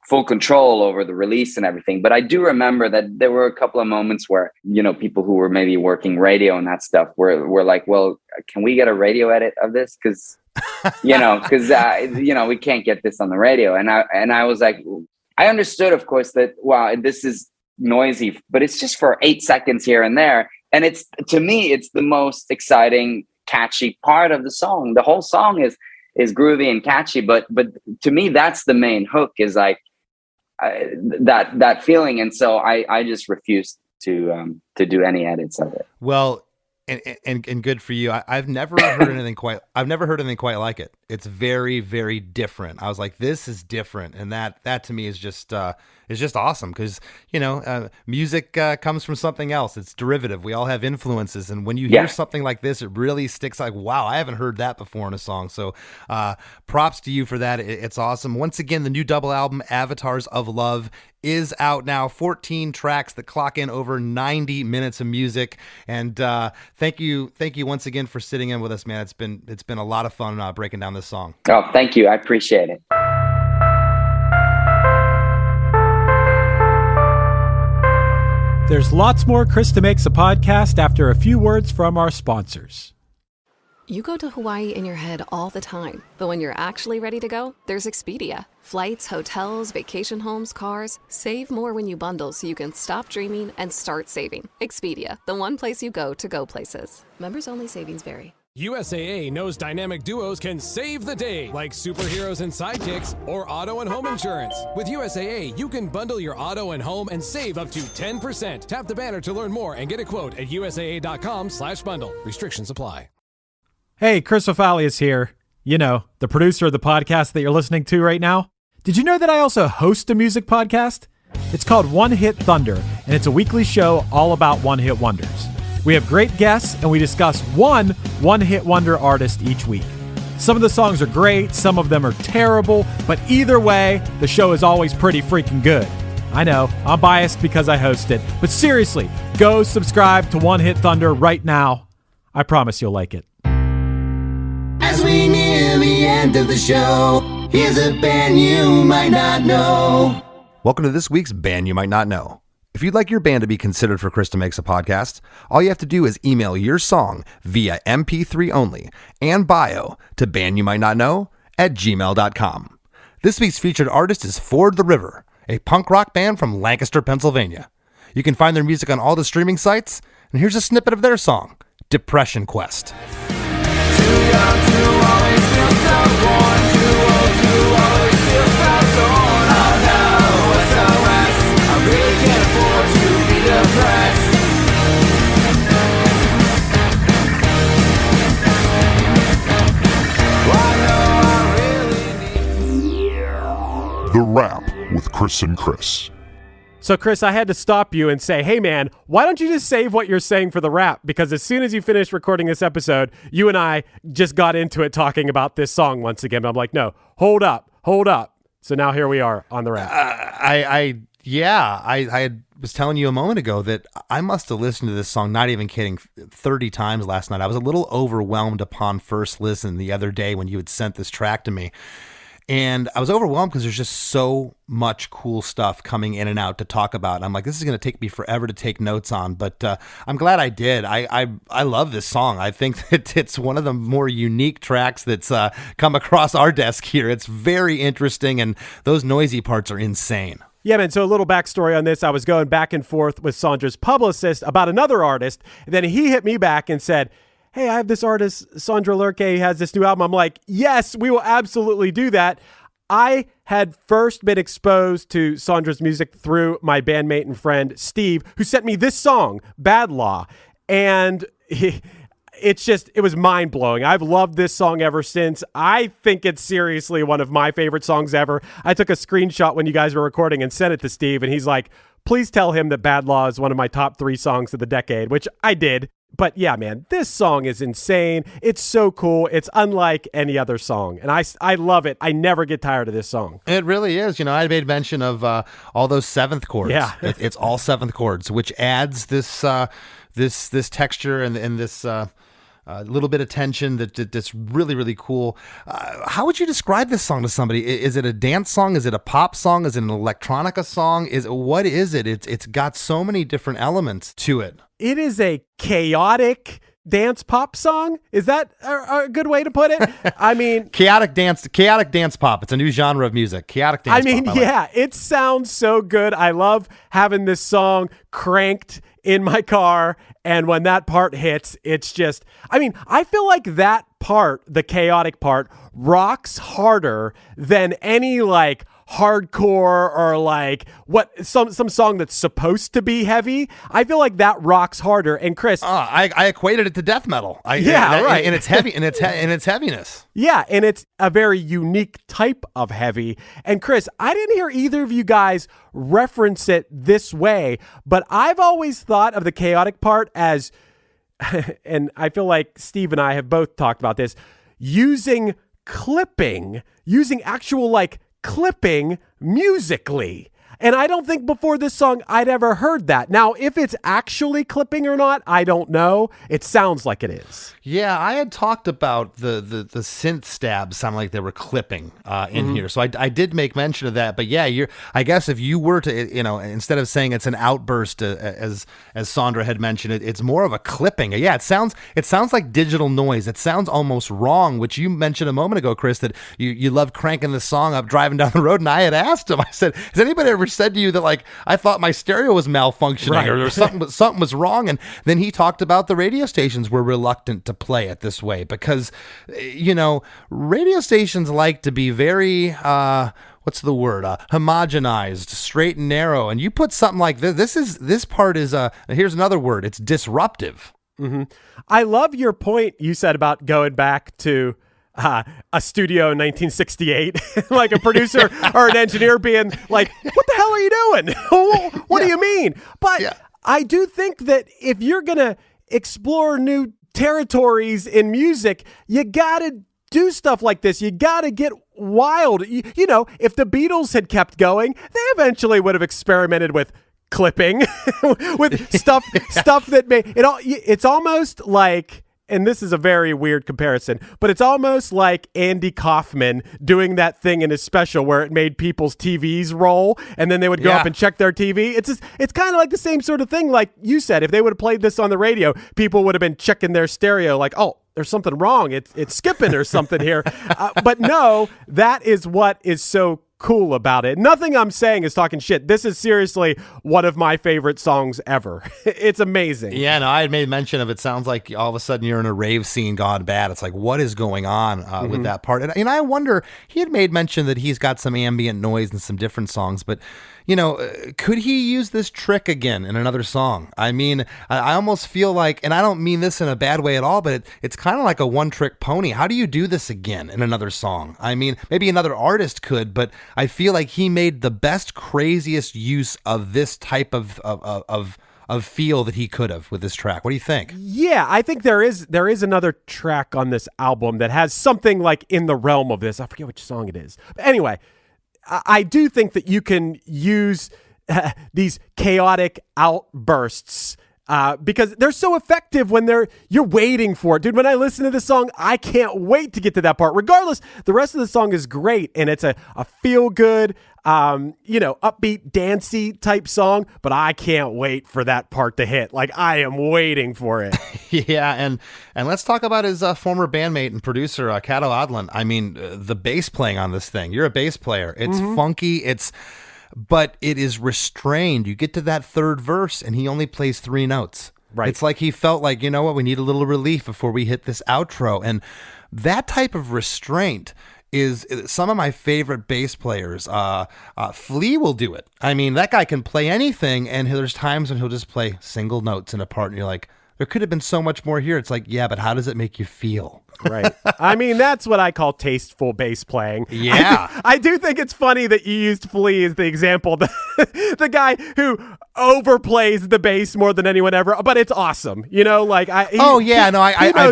full control over the release and everything, but I do remember that there were a couple of moments where, people who were maybe working radio and that stuff were like, well, can we get a radio edit of this? Cause, we can't get this on the radio. And I was like, I understood, of course, that, wow, this is noisy, but it's just for 8 seconds here and there. And to me, it's the most exciting, catchy part of the song. The whole song is groovy and catchy, but to me, that's the main hook, is like that feeling. And so I just refused to do any edits of it. Well, and good for you. I've never heard anything quite like it. It's very, very different. I was like, this is different, and that to me is just awesome, because music comes from something else. It's derivative. We all have influences, and when you hear something like this, it really sticks. Like, wow, I haven't heard that before in a song. So props to you for that. It's awesome. Once again, the new double album, Avatars of Love, is out now. 14 tracks that clock in over 90 minutes of music. And thank you once again for sitting in with us, man. It's been a lot of fun breaking down this song. Oh, thank you. I appreciate it. There's lots more Chris DeMakes A Podcast after a few words from our sponsors. You go to Hawaii in your head all the time, but when you're actually ready to go, there's Expedia. Flights, hotels, vacation homes, cars. Save more when you bundle so you can stop dreaming and start saving. Expedia, the one place you go to go places. Members only. Savings vary. USAA knows dynamic duos can save the day, like superheroes and sidekicks or auto and home insurance. With USAA, you can bundle your auto and home and save up to 10%. Tap the banner to learn more and get a quote at USAA.com/bundle. Restrictions apply. Hey, Chris Fafalius here. The producer of the podcast that you're listening to right now. Did you know that I also host a music podcast? It's called One Hit Thunder, and it's a weekly show all about one-hit wonders. We have great guests, and we discuss one-hit wonder artist each week. Some of the songs are great, some of them are terrible, but either way, the show is always pretty freaking good. I know, I'm biased because I host it, but seriously, go subscribe to One Hit Thunder right now. I promise you'll like it. As we near the end of the show, here's a band you might not know. Welcome to this week's Band You Might Not Know. If you'd like your band to be considered for Chris DeMakes A Podcast, all you have to do is email your song via MP3 only and bio to bandyoumightnotknow@gmail.com. This week's featured artist is Ford the River, a punk rock band from Lancaster, Pennsylvania. You can find their music on all the streaming sites, and here's a snippet of their song, Depression Quest. Too young to always feel so born, too old to always feel so torn. Oh no, SOS, I really can't afford to be depressed. The Rap with Chris and Chris. So, Chris, I had to stop you and say, hey, man, why don't you just save what you're saying for the rap? Because as soon as you finished recording this episode, you and I just got into it talking about this song once again. But I'm like, no, hold up. So now here we are on the rap. I was telling you a moment ago that I must have listened to this song, not even kidding, 30 times last night. I was a little overwhelmed upon first listen the other day when you had sent this track to me. And I was overwhelmed because there's just so much cool stuff coming in and out to talk about. And I'm like, this is going to take me forever to take notes on, but I'm glad I did. I love this song. I think that it's one of the more unique tracks that's come across our desk here. It's very interesting, and those noisy parts are insane. Yeah, man, so a little backstory on this. I was going back and forth with Sondre's publicist about another artist, and then he hit me back and said, hey, I have this artist, Sondre Lerche, he has this new album. I'm like, yes, we will absolutely do that. I had first been exposed to Sondre's music through my bandmate and friend, Steve, who sent me this song, Bad Law. And it was mind-blowing. I've loved this song ever since. I think it's seriously one of my favorite songs ever. I took a screenshot when you guys were recording and sent it to Steve, and he's like, please tell him that Bad Law is one of my top 3 songs of the decade, which I did. But yeah, man, this song is insane. It's so cool. It's unlike any other song. And I love it. I never get tired of this song. It really is. I made mention of all those seventh chords. Yeah. It's all seventh chords, which adds this this texture and this little bit of tension that's really, really cool. How would you describe this song to somebody? Is it a dance song? Is it a pop song? Is it an electronica song? What is it? It's got so many different elements to it. It is a chaotic dance pop song. Is that a good way to put it? I mean, chaotic dance pop. It's a new genre of music. Chaotic dance pop. Yeah, it sounds so good. I love having this song cranked in my car, and when that part hits, it's just, I feel like that part, the chaotic part, rocks harder than any like hardcore or like some song that's supposed to be heavy. I feel like that rocks harder. And Chris, I equated it to death metal. Right. And it's heavy, and its heaviness. Yeah, and it's a very unique type of heavy. And Chris, I didn't hear either of you guys reference it this way, but I've always thought of the chaotic part as, and I feel like Steve and I have both talked about this, using actual like clipping musically. And I don't think before this song I'd ever heard that. Now, if it's actually clipping or not, I don't know. It sounds like it is. Yeah, I had talked about the synth stabs sound like they were clipping in here. So I did make mention of that. But yeah, I guess if you were to, instead of saying it's an outburst, as Sondre had mentioned, it's more of a clipping. Yeah, it sounds like digital noise. It sounds almost wrong, which you mentioned a moment ago, Chris, that you love cranking the song up driving down the road. And I had asked him, I said, has anybody ever said to you that like I thought my stereo was malfunctioning, right, or something was wrong? And then he talked about the radio stations were reluctant to play it this way because radio stations like to be very what's the word, homogenized, straight and narrow, and you put something like this part is here's another word, it's disruptive. I love your point you said about going back to a studio in 1968, like a producer or an engineer being like, what the hell are you doing? What do you mean? But I do think that if you're going to explore new territories in music, you got to do stuff like this. You got to get wild. If the Beatles had kept going, they eventually would have experimented with clipping, with stuff that made it all. It's almost like, and this is a very weird comparison, but it's almost like Andy Kaufman doing that thing in his special where it made people's TVs roll and then they would go up and check their TV. It's kind of like the same sort of thing. Like you said, if they would have played this on the radio, people would have been checking their stereo like, oh, there's something wrong. It's skipping or something here. But no, that is what is so cool about it. Nothing I'm saying is talking shit. This is seriously one of my favorite songs ever. It's amazing. Yeah, no, I had made mention of it. Sounds like all of a sudden you're in a rave scene gone bad. It's like, what is going on with that part? And I wonder, he had made mention that he's got some ambient noise in some different songs, but could he use this trick again in another song? I mean, I almost feel like, and I don't mean this in a bad way at all, but it's kind of like a one-trick pony. How do you do this again in another song? I mean, maybe another artist could, but I feel like he made the best, craziest use of this type of feel that he could have with this track. What do you think? Yeah, I think there is another track on this album that has something like in the realm of this. I forget which song it is. But anyway, I do think that you can use these chaotic outbursts because they're so effective when you're waiting for it. Dude, when I listen to this song, I can't wait to get to that part. Regardless, the rest of the song is great, and it's a feel-good, upbeat, dancey type song, but I can't wait for that part to hit. Like, I am waiting for it. Yeah, and let's talk about his former bandmate and producer, Cato Adlon. I mean, the bass playing on this thing. You're a bass player. It's funky. But it is restrained. You get to that third verse, and he only plays 3 notes. Right. It's like he felt like, you know what, we need a little relief before we hit this outro. And that type of restraint is some of my favorite bass players. Flea will do it. I mean, that guy can play anything, and there's times when he'll just play single notes in a part, and you're like, there could have been so much more here. It's like, yeah, but how does it make you feel? Right. I mean, that's what I call tasteful bass playing. Yeah. I do think it's funny that you used Flea as the example. The guy who overplays the bass more than anyone ever, but it's awesome. You know, like I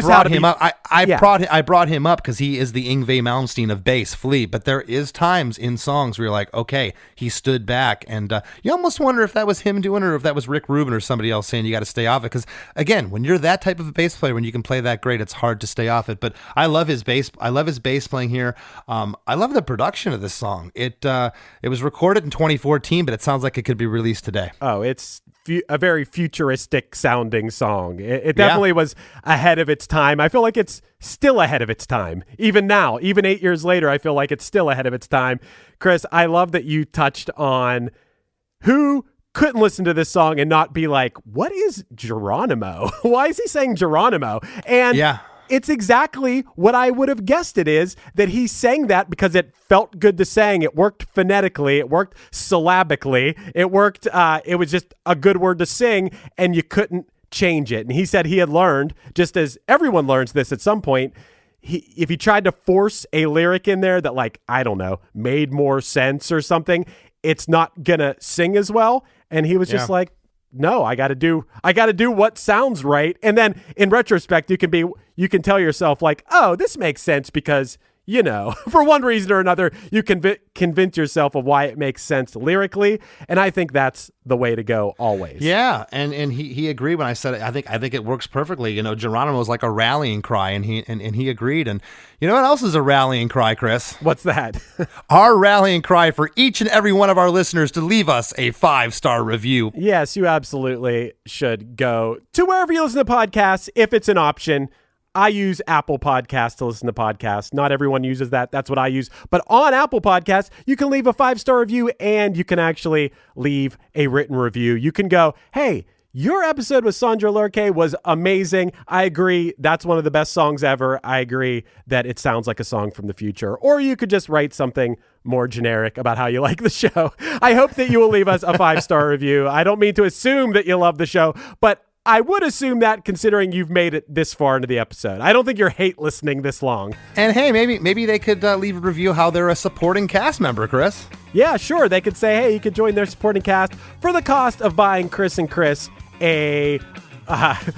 brought him up. I brought him up because he is the Yngwie Malmsteen of bass, Flea. But there is times in songs where you're like, okay, he stood back, and you almost wonder if that was him doing it or if that was Rick Rubin or somebody else saying you got to stay off it. Because again, when you're that type of a bass player, when you can play that great, it's hard to stay off it. But I love his bass. I love his bass playing here. I love the production of this song. It was recorded in 2014, but it sounds like it could be released today. Oh, it's a very futuristic sounding song. It definitely was ahead of its time. I feel like it's still ahead of its time. Even now, even 8 years later, I feel like it's still ahead of its time. Chris, I love that you touched on who couldn't listen to this song and not be like, what is Geronimo? Why is he saying Geronimo? And it's exactly what I would have guessed it is, that he sang that because it felt good to sing. It worked phonetically. It worked syllabically. It worked. It was just a good word to sing, and you couldn't change it. And he said he had learned, just as everyone learns this at some point, if he tried to force a lyric in there that, like, I don't know, made more sense or something, it's not going to sing as well. And he was just like, no, I got to do what sounds right. And then in retrospect, you can tell yourself like, oh, this makes sense because, you know, for one reason or another, you convince yourself of why it makes sense lyrically. And I think that's the way to go always. Yeah. And he agreed when I said it. I think it works perfectly. You know, Geronimo is like a rallying cry, and he agreed. And you know what else is a rallying cry, Chris? What's that? Our rallying cry for each and every one of our listeners to leave us a 5-star review. Yes, you absolutely should go to wherever you listen to podcasts if it's an option. I use Apple Podcasts to listen to podcasts. Not everyone uses that. That's what I use. But on Apple Podcasts, you can leave a 5-star review, and you can actually leave a written review. You can go, hey, your episode with Sondre Lerche was amazing. I agree. That's one of the best songs ever. I agree that it sounds like a song from the future. Or you could just write something more generic about how you like the show. I hope that you will leave us a 5-star review. I don't mean to assume that you love the show, but I would assume that considering you've made it this far into the episode. I don't think you're hate listening this long. And hey, maybe they could leave a review how they're a supporting cast member, Chris. Yeah, sure. They could say, hey, you could join their supporting cast for the cost of buying Chris and Chris a,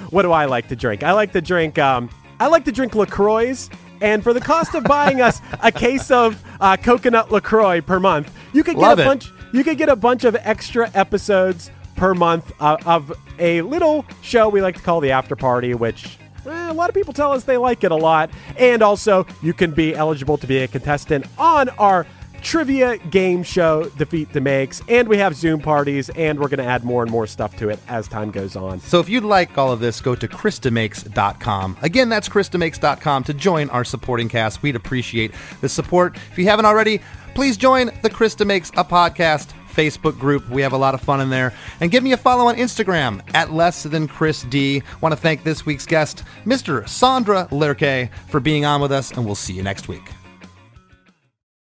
what do I like to drink? I like to drink LaCroix. And for the cost of buying us a case of coconut LaCroix per month, you could get a bunch of extra episodes per month of a little show we like to call the After Party, which a lot of people tell us they like it a lot. And also, you can be eligible to be a contestant on our trivia game show, Defeat DeMakes, and we have Zoom parties, and we're going to add more and more stuff to it as time goes on. So if you'd like all of this, go to ChrisDeMakes.com. Again, that's ChrisDeMakes.com to join our supporting cast. We'd appreciate the support. If you haven't already, please join the Chris DeMakes A Podcast Facebook group. We have a lot of fun in there. And give me a follow on Instagram at @LessThanChrisD. Want to thank this week's guest, Mr. Sondre Lerche, for being on with us, and we'll see you next week.